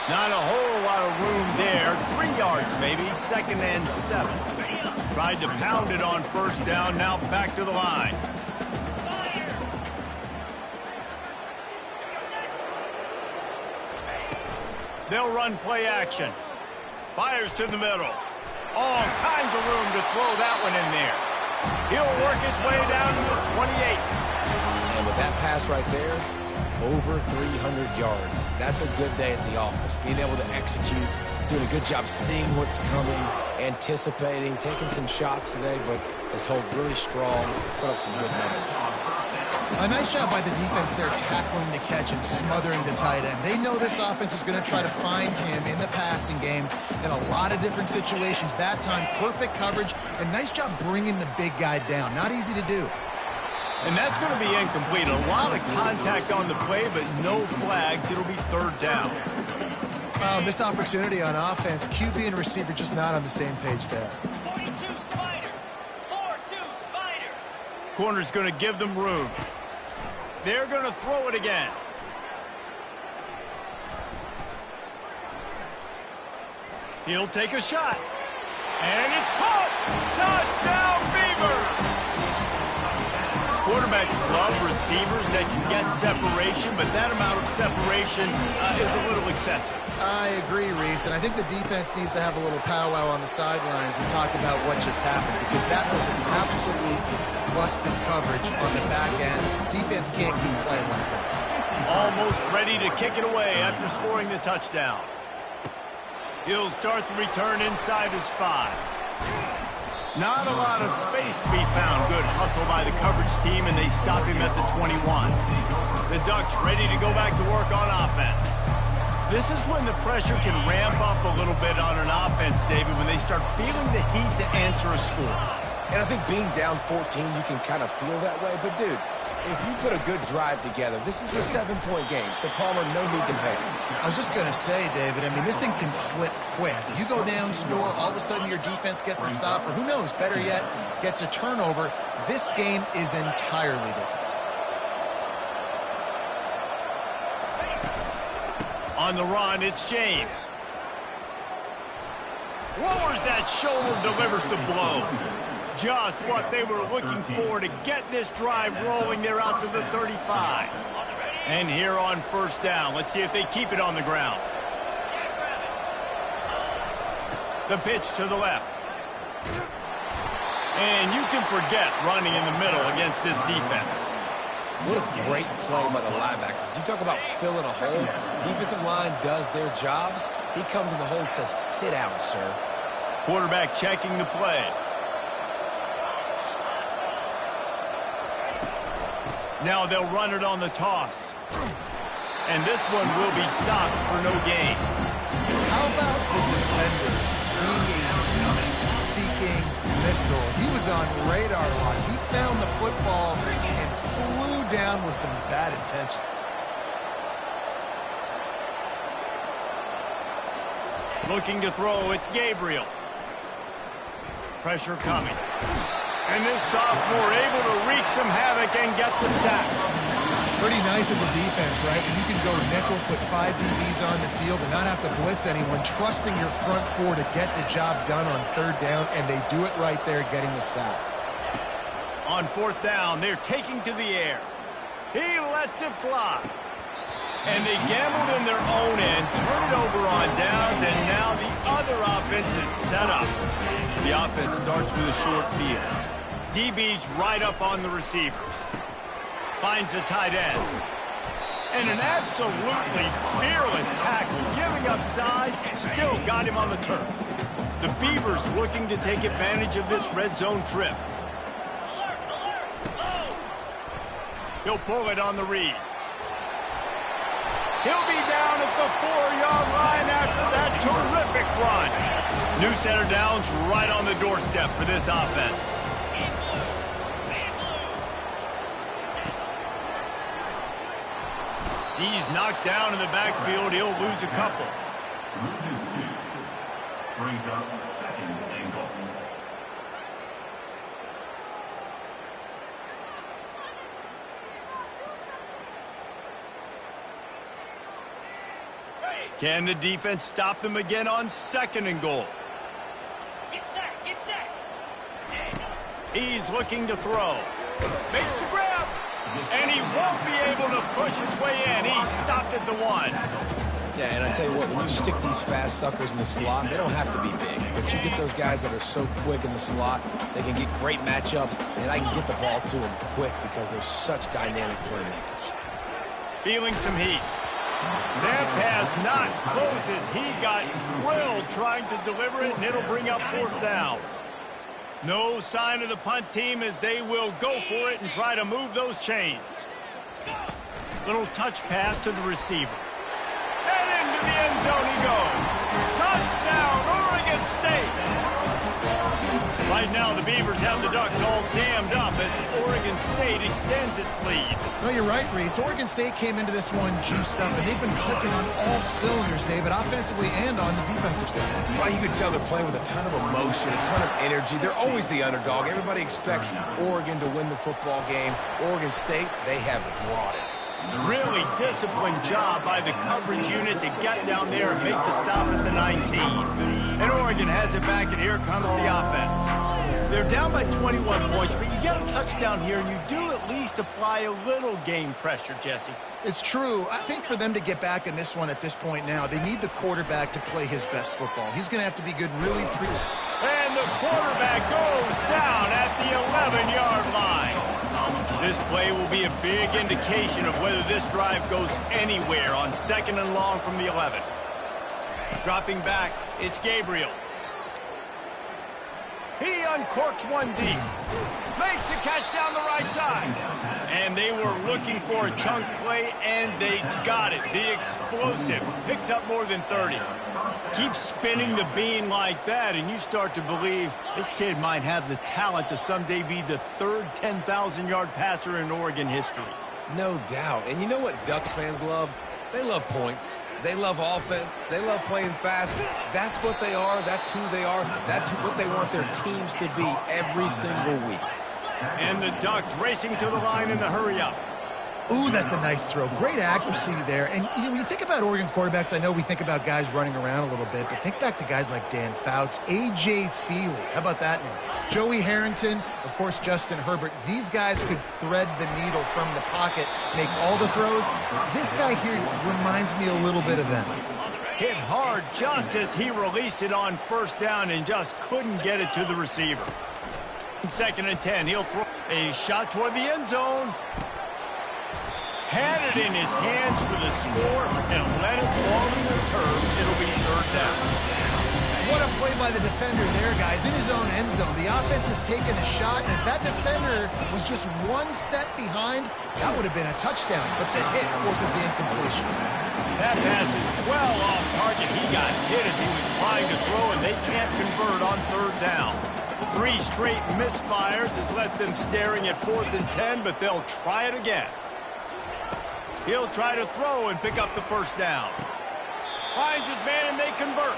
Not a whole lot of room there. 3 yards maybe, 2nd and 7. Tried to pound it on first down, now back to the line. They'll run play action. Fires to the middle. All kinds of room to throw that one in there. He'll work his way down to the 28. And with that pass right there, over 300 yards. That's a good day at the office. Being able to execute, doing a good job seeing what's coming, anticipating, taking some shots today, but has held really strong, put up some good numbers. A nice job by the defense there tackling the catch and smothering the tight end. They know this offense is going to try to find him in the passing game in a lot of different situations. That time, perfect coverage, and nice job bringing the big guy down. Not easy to do. And that's going to be incomplete. A lot of contact on the play, but no flags. It'll be third down. Missed opportunity on offense. QB and receiver just not on the same page there. 42 Spider. 4-2 Spider. Corner's going to give them room. They're going to throw it again. He'll take a shot. And it's caught. Touchdown, Beavers. Quarterbacks love receivers that can get separation, but that amount of separation is a little excessive. I agree, Reese, and I think the defense needs to have a little powwow on the sidelines and talk about what just happened, because that was an absolute busted coverage on the back end. Defense can't keep playing like that. Almost ready to kick it away after scoring the touchdown. He'll start the return inside his 5. Not a lot of space to be found. Good hustle by the coverage team, and they stop him at the 21. The Ducks ready to go back to work on offense. This is when the pressure can ramp up a little bit on an offense, David, when they start feeling the heat to answer a score. And I think being down 14, you can kind of feel that way. But, dude, if you put a good drive together, this is a 7-point game, so Palmer, no need to panic. I was just going to say, David, I mean, this thing can flip quick. You go down, score, all of a sudden your defense gets a stop, or who knows, better yet, gets a turnover. This game is entirely different. On the run, it's James. Lowers that shoulder, delivers the blow. Just what they were looking for to get this drive rolling. They're out to the 35. And here on first down, let's see if they keep it on the ground. The pitch to the left. And you can forget running in the middle against this defense. What a great play by the linebacker. You talk about filling a hole. Defensive line does their jobs. He comes in the hole and says, sit down, sir. Quarterback checking the play. Now they'll run it on the toss. And this one will be stopped for no gain. How about the defender being a heat-seeking whistle. He was on radar lock. He found the football and flew down with some bad intentions. Looking to throw, it's Gabriel. Pressure coming. And this sophomore able to wreak some havoc and get the sack. Pretty nice as a defense, right? When you can go nickel, put 5 DBs on the field and not have to blitz anyone, trusting your front four to get the job done on third down, and they do it right there, getting the sack. On fourth down, they're taking to the air. He lets it fly. And they gambled in their own end, turn it over on downs, and now the other offense is set up. The offense starts with a short field. DB's right up on the receivers. Finds the tight end. And an absolutely fearless tackle, giving up size, still got him on the turf. The Beavers looking to take advantage of this red zone trip. He'll pull it on the read. He'll be down at the 4-yard line after that terrific run. New center downs right on the doorstep for this offense. He's knocked down in the backfield. He'll lose a couple. Loses 2. Brings up second and goal. Can the defense stop them again on second and goal? Get set, get set. He's looking to throw. Makes the grab. And he won't be able to push his way in. He stopped at the 1. Yeah, and I tell you what, when you stick these fast suckers in the slot, they don't have to be big. But you get those guys that are so quick in the slot, they can get great matchups, and I can get the ball to them quick because they're such dynamic playmakers. Feeling some heat. That pass not close as he got drilled trying to deliver it, and it'll bring up fourth down. No sign of the punt team as they will go for it and try to move those chains. Little touch pass to the receiver. And into the end zone he goes. Touchdown, Oregon State. Right now, the Beavers have the Ducks all dammed up as Oregon State extends its lead. No, you're right, Reese. Oregon State came into this one juiced up, and they've been clicking on all cylinders, David, offensively and on the defensive side. Well, you can tell they're playing with a ton of emotion, a ton of energy. They're always the underdog. Everybody expects Oregon to win the football game. Oregon State, they have brought it. Really disciplined job by the coverage unit to get down there and make the stop at the 19. And Oregon has it back, and here comes the offense. They're down by 21 points, but you get a touchdown here, and you do at least apply a little game pressure, Jesse. It's true. I think for them to get back in this one at this point now, they need the quarterback to play his best football. He's going to have to be good really And the quarterback goes down at the 11-yard line. This play will be a big indication of whether this drive goes anywhere on second and long from the 11. Dropping back, it's Gabriel. He uncorks one deep. Makes the catch down the right side. And they were looking for a chunk play, and they got it. The explosive picks up more than 30. Keep spinning the bean like that, and you start to believe this kid might have the talent to someday be the third 10,000-yard passer in Oregon history. No doubt. And you know what Ducks fans love? They love points. They love offense. They love playing fast. That's what they are. That's who they are. That's what they want their teams to be every single week. And the Ducks racing to the line in a hurry-up. Ooh, that's a nice throw. Great accuracy there. And when you think about Oregon quarterbacks, I know we think about guys running around a little bit, but think back to guys like Dan Fouts, A.J. Feely. How about that name? Joey Harrington, of course, Justin Herbert. These guys could thread the needle from the pocket, make all the throws. This guy here reminds me a little bit of them. Hit hard just as he released it on first down and just couldn't get it to the receiver. Second and 10, he'll throw a shot toward the end zone. Had it in his hands for the score and let it fall to the turf. It'll be third down. What a play by the defender there, guys. In his own end zone, the offense has taken a shot, and if that defender was just one step behind, that would have been a touchdown. But the hit forces the incompletion. That pass is well off target. He got hit as he was trying to throw, and they can't convert on third down. 3 straight misfires has left them staring at 4th and 10, but they'll try it again. He'll try to throw and pick up the first down. Finds his man and they convert.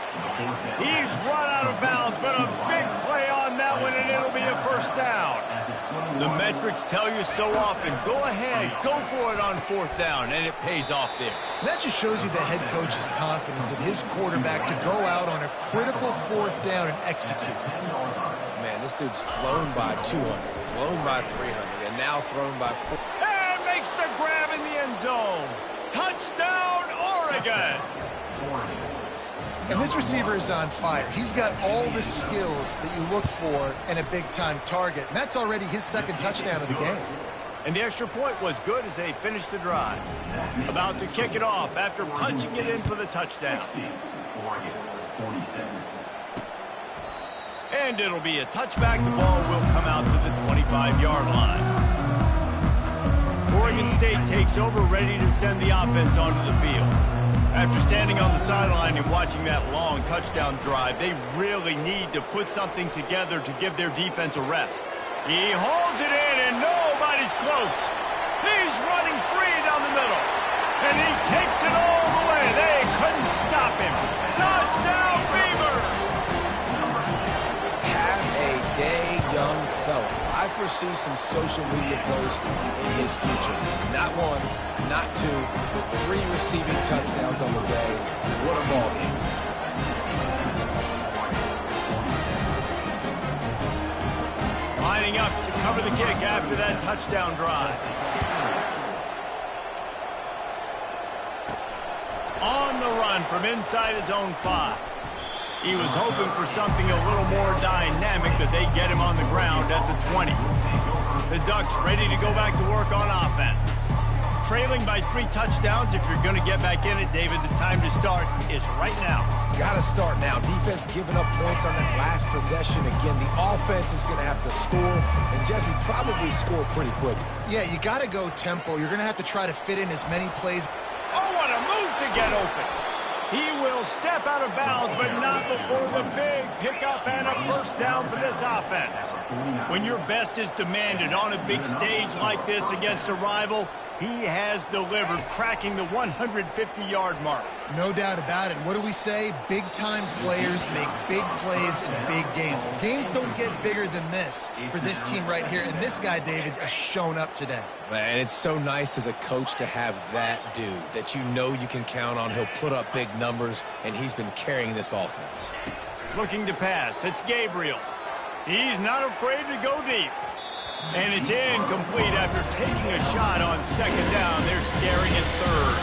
He's run out of bounds, but a big play on that one, and it'll be a first down. The metrics tell you so often, go ahead, go for it on 4th down, and it pays off there. And that just shows you the head coach's confidence in his quarterback to go out on a critical 4th down and execute. Man, this dude's flown by 200, flown by 300, and now thrown by 4. And makes the grab in the end zone. Touchdown, Oregon! And this receiver is on fire. He's got all the skills that you look for in a big-time target, and that's already his 2nd touchdown of the game. And the extra point was good as they finished the drive. About to kick it off after punching it in for the touchdown. Oregon, 46. And it'll be a touchback. The ball will come out to the 25-yard line. Oregon State takes over, ready to send the offense onto the field. After standing on the sideline and watching that long touchdown drive, they really need to put something together to give their defense a rest. He holds it in, and nobody's close. He's running free down the middle, and he takes it all the way. They couldn't stop him. Touchdown, Beaver! Have a day, young fella. I foresee some social media posts in his future. Not 1, not 2, but 3 receiving touchdowns on the day. What a ball game. Lining up to cover the kick after that touchdown drive. On the run from inside his own 5. He was hoping for something a little more dynamic, that they get him on the ground at the 20. The Ducks ready to go back to work on offense. Trailing by 3 touchdowns. If you're going to get back in it, David, the time to start is right now. Got to start now. Defense giving up points on that last possession. Again, the offense is going to have to score, and Jesse probably score pretty quick. Yeah, you got to go tempo. You're going to have to try to fit in as many plays. Oh, what a move to get open. He will step out of bounds, but not before the big pickup and a first down for this offense. When your best is demanded on a big stage like this against a rival, he has delivered, cracking the 150-yard mark. No doubt about it. What do we say? Big-time players make big plays in big games. The games don't get bigger than this for this team right here, and this guy, David, has shown up today. And it's so nice as a coach to have that dude that you know you can count on. He'll put up big numbers, and he's been carrying this offense. Looking to pass. It's Gabriel. He's not afraid to go deep. And it's incomplete after taking a shot on 2nd down. They're staring at 3rd.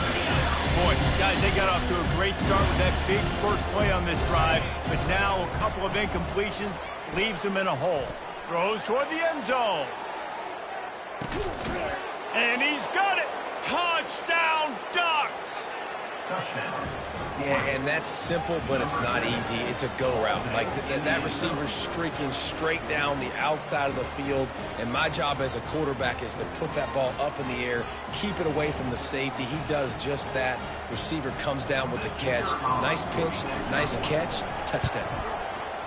Boy, guys, they got off to a great start with that big first play on this drive. But now a couple of incompletions leaves them in a hole. Throws toward the end zone. And he's got it. Touchdown, Ducks! Touchdown. Yeah, and that's simple, but it's not easy. It's a go route. Like, that receiver's streaking straight down the outside of the field, and my job as a quarterback is to put that ball up in the air, keep it away from the safety. He does just that. Receiver comes down with the catch. Nice pitch, nice catch, touchdown.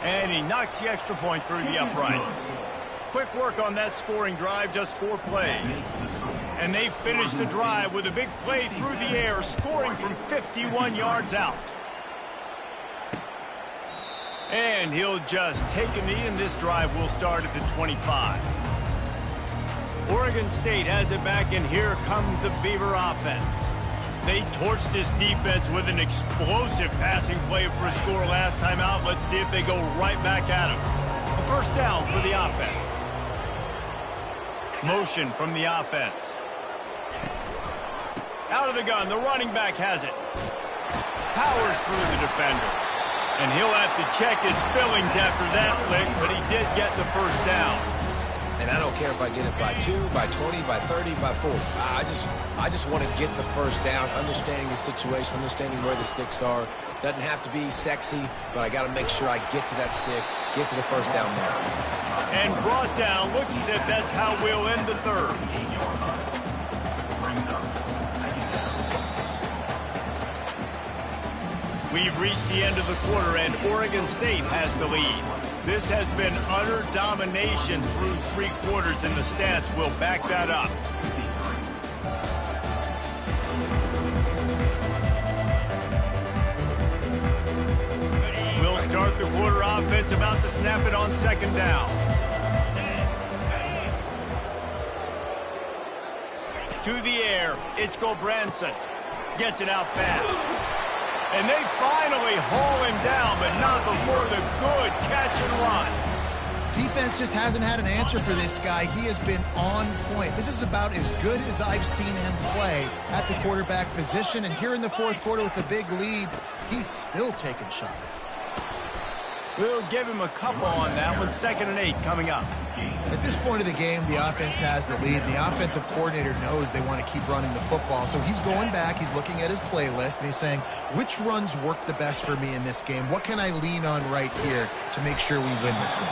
And he knocks the extra point through the uprights. Quick work on that scoring drive, just 4 plays. And they finish the drive with a big play through the air, scoring from 51 yards out. And he'll just take a knee, and this drive will start at the 25. Oregon State has it back, and here comes the Beaver offense. They torched this defense with an explosive passing play for a score last time out. Let's see if they go right back at him. A first down for the offense. Motion from the offense. Out of the gun, the running back has it. Powers through the defender. And he'll have to check his fillings after that lick, but he did get the first down. And I don't care if I get it by 2, by 20, by 30, by 40. I just want to get the first down, understanding the situation, understanding where the sticks are. Doesn't have to be sexy, but I got to make sure I get to that stick, get to the first down mark. And brought down. Looks as if that's how we'll end the 3rd. We've reached the end of the quarter, and Oregon State has the lead. This has been utter domination through 3 quarters, and the stats will back that up. We'll start the quarter offense, about to snap it on 2nd down. To the air, it's Gulbranson. Gets it out fast. And they finally haul him down, but not before the good catch and run. Defense just hasn't had an answer for this guy. He has been on point. This is about as good as I've seen him play at the quarterback position. And here in the 4th quarter with a big lead, he's still taking shots. We'll give him a couple on that one. 2nd and 8 coming up. At this point of the game, the offense has the lead. The offensive coordinator knows they want to keep running the football. So he's going back, he's looking at his playlist, and he's saying, which runs work the best for me in this game? What can I lean on right here to make sure we win this one?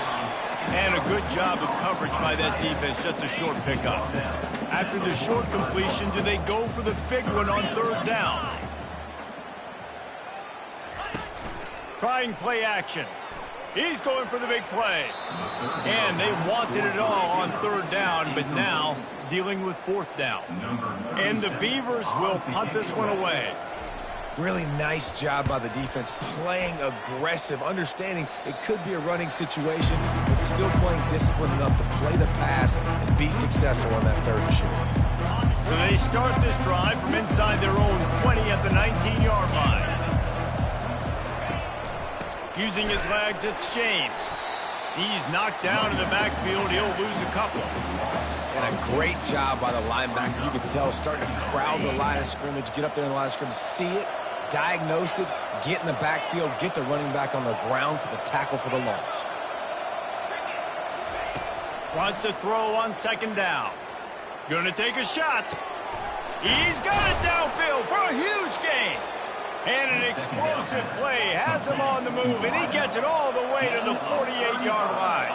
And a good job of coverage by that defense, just a short pickup. After the short completion, do they go for the big one on 3rd down? Trying play action. He's going for the big play. And they wanted it all on 3rd down, but now dealing with 4th down. And the Beavers will punt this one away. Really nice job by the defense, playing aggressive, understanding it could be a running situation, but still playing disciplined enough to play the pass and be successful on that 3rd and short. So they start this drive from inside their own 20 at the 19-yard line. Using his legs, it's James. He's knocked down in the backfield. He'll lose a couple. And a great job by the linebacker. You can tell, starting to crowd the line of scrimmage, get up there in the line of scrimmage, see it, diagnose it, get in the backfield, get the running back on the ground for the tackle for the loss. Wants to throw on 2nd down. Gonna take a shot. He's got it downfield for a huge gain. And an explosive play has him on the move, and he gets it all the way to the 48-yard line.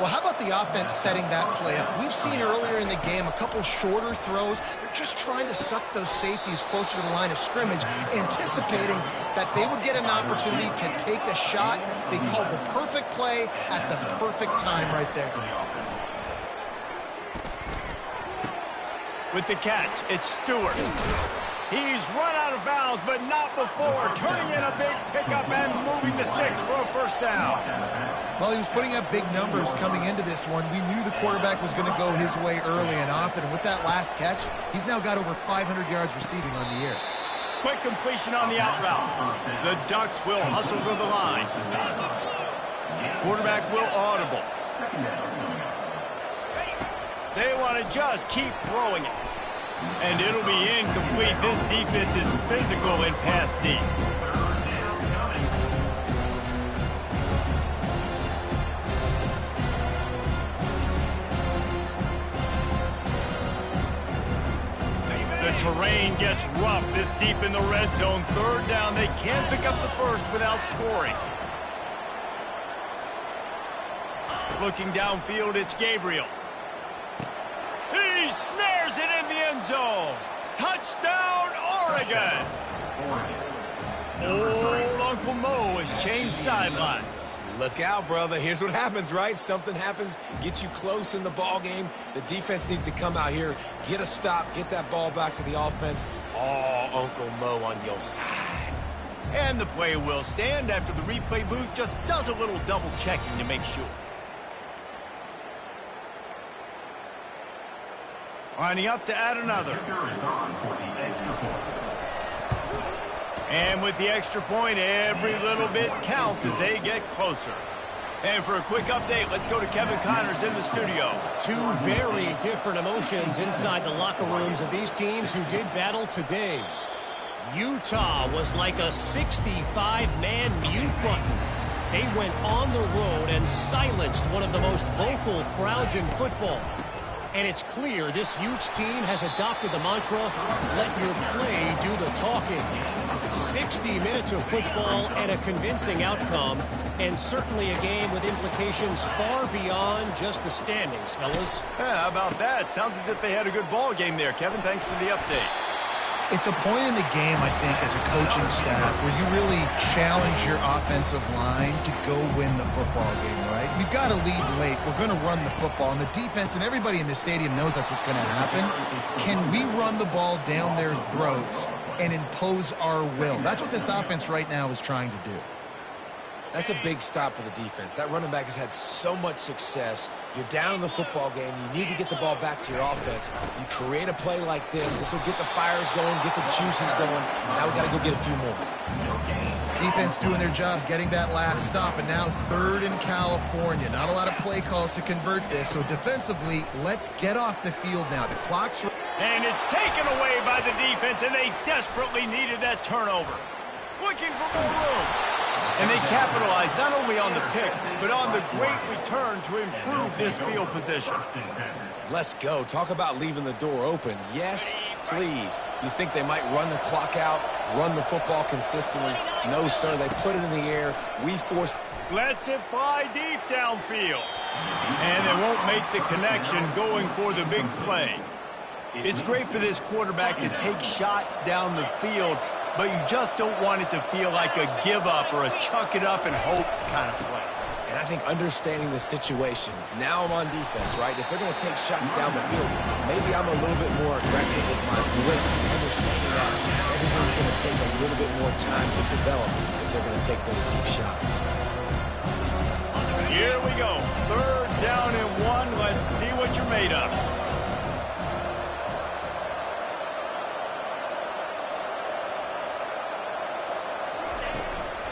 Well, how about the offense setting that play up? We've seen earlier in the game a couple shorter throws. They're just trying to suck those safeties closer to the line of scrimmage, anticipating that they would get an opportunity to take a shot. They called the perfect play at the perfect time right there. With the catch, it's Stewart. He's run out of bounds, but not before turning in a big pickup and moving the sticks for a 1st down. Well, he was putting up big numbers coming into this one. We knew the quarterback was going to go his way early and often. And with that last catch, he's now got over 500 yards receiving on the year. Quick completion on the out route. The Ducks will hustle to the line. Quarterback will audible. They want to just keep throwing it. And it'll be incomplete. This defense is physical and pass deep. The terrain gets rough this deep in the red zone. 3rd down. They can't pick up the first without scoring. Looking downfield, it's Gabriel. He snares it in the end zone. Touchdown, Oregon. Old Uncle Mo has changed sidelines. Look out, brother. Here's what happens, right? Something happens, get you close in the ball game. The defense needs to come out here, get a stop, get that ball back to the offense. Oh, Uncle Mo on your side. And the play will stand after the replay booth just does a little double checking to make sure. Lining up to add another. And with the extra point, every little bit counts as they get closer. And for a quick update, let's go to Kevin Connors in the studio. 2 very different emotions inside the locker rooms of these teams who did battle today. Utah was like a 65-man mute button. They went on the road and silenced one of the most vocal crowds in football. And it's clear this Utes team has adopted the mantra, let your play do the talking. 60 minutes of football and a convincing outcome, and certainly a game with implications far beyond just the standings, fellas. Yeah, how about that? Sounds as if they had a good ball game there. Kevin, thanks for the update. It's a point in the game, I think, as a coaching staff where you really challenge your offensive line to go win the football game, right? We've got to lead late. We're going to run the football. And the defense and everybody in the stadium knows that's what's going to happen. Can we run the ball down their throats and impose our will? That's what this offense right now is trying to do. That's a big stop for the defense. That running back has had so much success. You're down in the football game. You need to get the ball back to your offense. You create a play like this. This will get the fires going, get the juices going. Now we got to go get a few more. Defense doing their job, getting that last stop, and now 3rd in California. Not a lot of play calls to convert this, so defensively, let's get off the field now. The clock's... And it's taken away by the defense, and they desperately needed that turnover. Looking for more room. And they capitalized not only on the pick, but on the great return to improve this field position. Let's go. Talk about leaving the door open. Yes, please. You think they might run the clock out, run the football consistently? No, sir. They put it in the air. We forced... Lets it fly deep downfield. And they won't make the connection going for the big play. It's great for this quarterback to take shots down the field, but you just don't want it to feel like a give-up or a chuck-it-up and hope kind of play. And I think understanding the situation, now I'm on defense, right? If they're going to take shots down the field, maybe I'm a little bit more aggressive with my blitz, understanding that everything's going to take a little bit more time to develop if they're going to take those deep shots. Here we go. 3rd down and 1. Let's see what you're made of.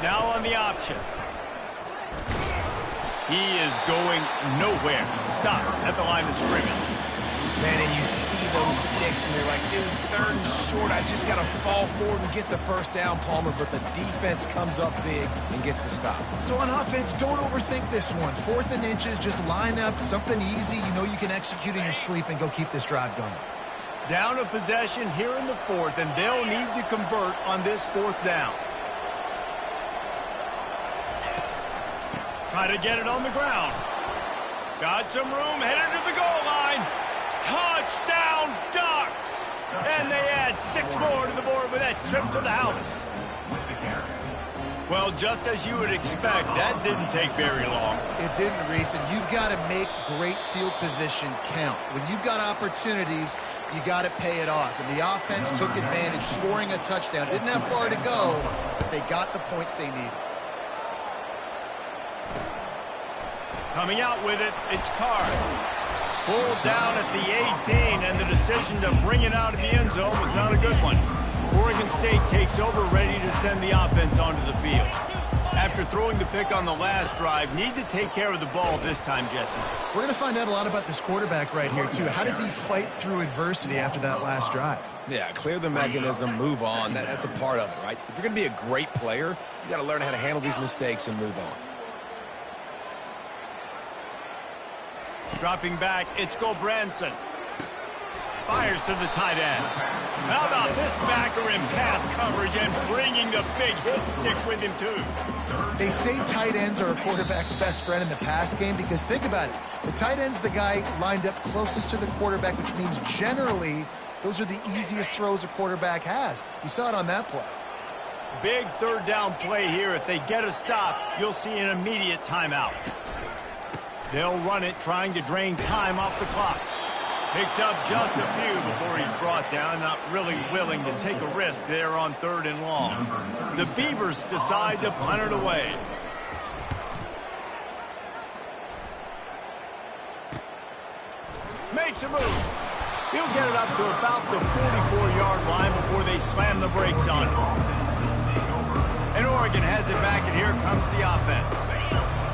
Now on the option. He is going nowhere. Stop at the line of scrimmage. Man, and you see those sticks, and you're like, dude, 3rd and short. I just got to fall forward and get the 1st down, Palmer. But the defense comes up big and gets the stop. So on offense, don't overthink this one. 4th and inches, just line up something easy you know you can execute in your sleep and go keep this drive going. Down a possession here in the 4th, and they'll need to convert on this 4th down. Try to get it on the ground. Got some room, headed to the goal line. Touchdown, Ducks! And they add 6 more to the board with that trip to the house. Well, just as you would expect, that didn't take very long. It didn't, Reese, and you've got to make great field position count. When you've got opportunities, you got to pay it off. And the offense took advantage, scoring a touchdown. Didn't have far to go, but they got the points they needed. Coming out with it, it's Carr. Pulled down at the 18, and the decision to bring it out of the end zone was not a good one. Oregon State takes over, ready to send the offense onto the field. After throwing the pick on the last drive, need to take care of the ball this time, Jesse. We're going to find out a lot about this quarterback right here, too. How does he fight through adversity after that last drive? Yeah, clear the mechanism, move on. That's a part of it, right? If you're going to be a great player, you got to learn how to handle these mistakes and move on. Dropping back, it's Gulbranson. Fires to the tight end. How about this backer in pass coverage and bringing the big hit stick with him, too? They say tight ends are a quarterback's best friend in the pass game because think about it. The tight end's the guy lined up closest to the quarterback, which means generally those are the easiest throws a quarterback has. You saw it on that play. Big 3rd down play here. If they get a stop, you'll see an immediate timeout. They'll run it, trying to drain time off the clock. Picks up just a few before he's brought down, not really willing to take a risk there on 3rd and long. The Beavers decide to punt it away. Makes a move. He'll get it up to about the 44-yard line before they slam the brakes on it. And Oregon has it back, and here comes the offense.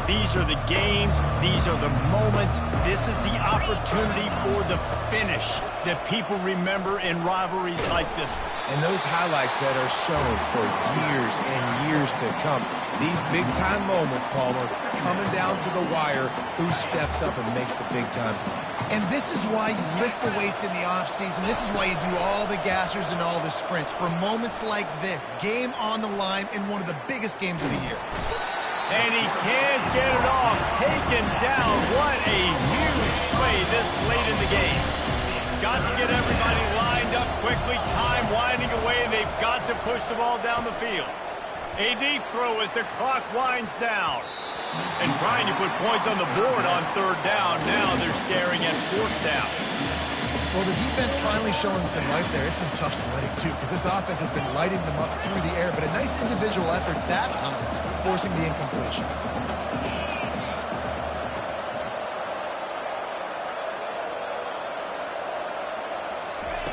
These are the games. These are the moments. This is the opportunity for the finish that people remember in rivalries like this one. And those highlights that are shown for years and years to come. These big-time moments, Palmer, coming down to the wire, who steps up and makes the big-time play. And this is why you lift the weights in the offseason. This is why you do all the gassers and all the sprints. For moments like this, game on the line in one of the biggest games of the year. And he can't get it off. Taken down. What a huge play this late in the game. got to get everybody lined up quickly, time winding away, and they've got to push the ball down the field. A deep throw as the clock winds down. And trying to put points on the board on third down. Now they're staring at fourth down. Well, the defense finally showing some life there. It's been tough sledding, too, because this offense has been lighting them up through the air. But a nice individual effort that time, forcing the incompletion.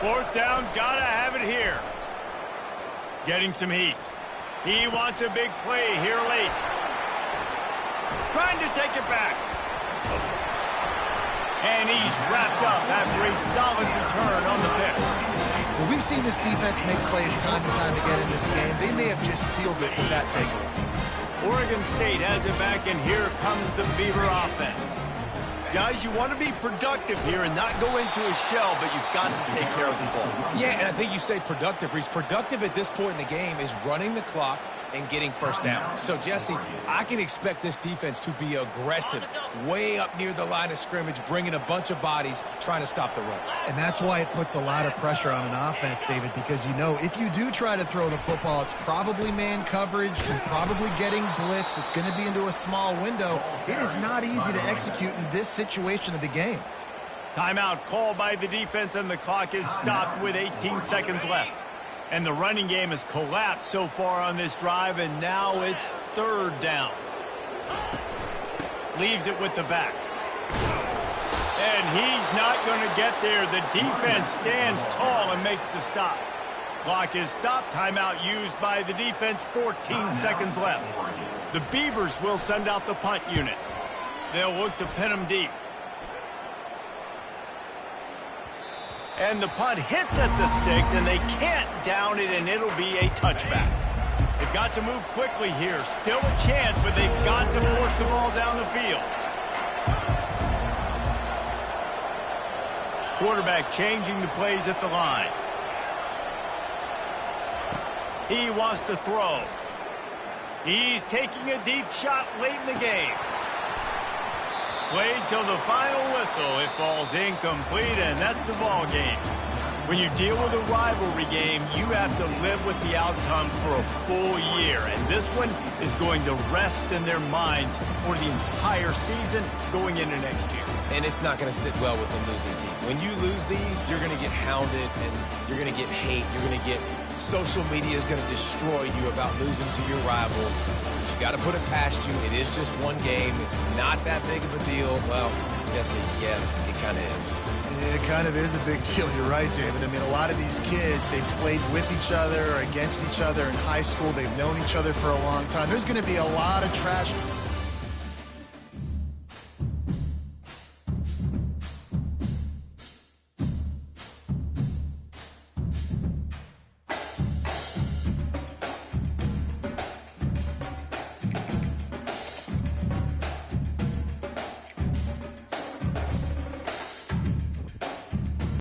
Fourth down, gotta have it here. Getting some heat. He wants a big play here late. Trying to take it back. And he's wrapped up after a solid return on the pick. Well, we've seen this defense make plays time and time again in this game. They may have just sealed it with that takeaway. Oregon State has it back, and here comes the Beaver offense. Guys, you want to be productive here and not go into a shell, but you've got to take care of the ball. Yeah, and I think you say productive, Reese. Productive at this point in the game is running the clock and getting first down. So, Jesse, I can expect this defense to be aggressive, way up near the line of scrimmage, bringing a bunch of bodies, trying to stop the run. And that's why it puts a lot of pressure on an offense, David, because you know if you do try to throw the football, it's probably man coverage and probably getting blitz that's going to be into a small window. It is not easy to execute in this situation of the game. Timeout called by the defense, and the clock is stopped with 18 seconds left. And the running game has collapsed so far on this drive, and now it's third down. Leaves it with the back. And he's not going to get there. The defense stands tall and makes the stop. Clock is stopped. Timeout used by the defense. 14 seconds left. The Beavers will send out the punt unit. They'll look to pin them deep. And the punt hits at the 6, and they can't down it, and it'll be a touchback. They've got to move quickly here. Still a chance, but they've got to force the ball down the field. Quarterback changing the plays at the line. He wants to throw. He's taking a deep shot late in the game. Played till the final whistle. It falls incomplete, and that's the ball game. When you deal with a rivalry game, you have to live with the outcome for a full year, and this one is going to rest in their minds for the entire season going into next year. And it's not going to sit well with the losing team. When you lose these, you're going to get hounded, and you're going to get hate. You're going to get social media is going to destroy you about losing to your rival. But you got to put it past you. It is just one game. It's not that big of a deal. Well, Jesse, yeah, it kind of is. It kind of is a big deal. You're right, David. I mean, a lot of these kids, they've played with each other or against each other in high school. They've known each other for a long time. There's going to be a lot of trash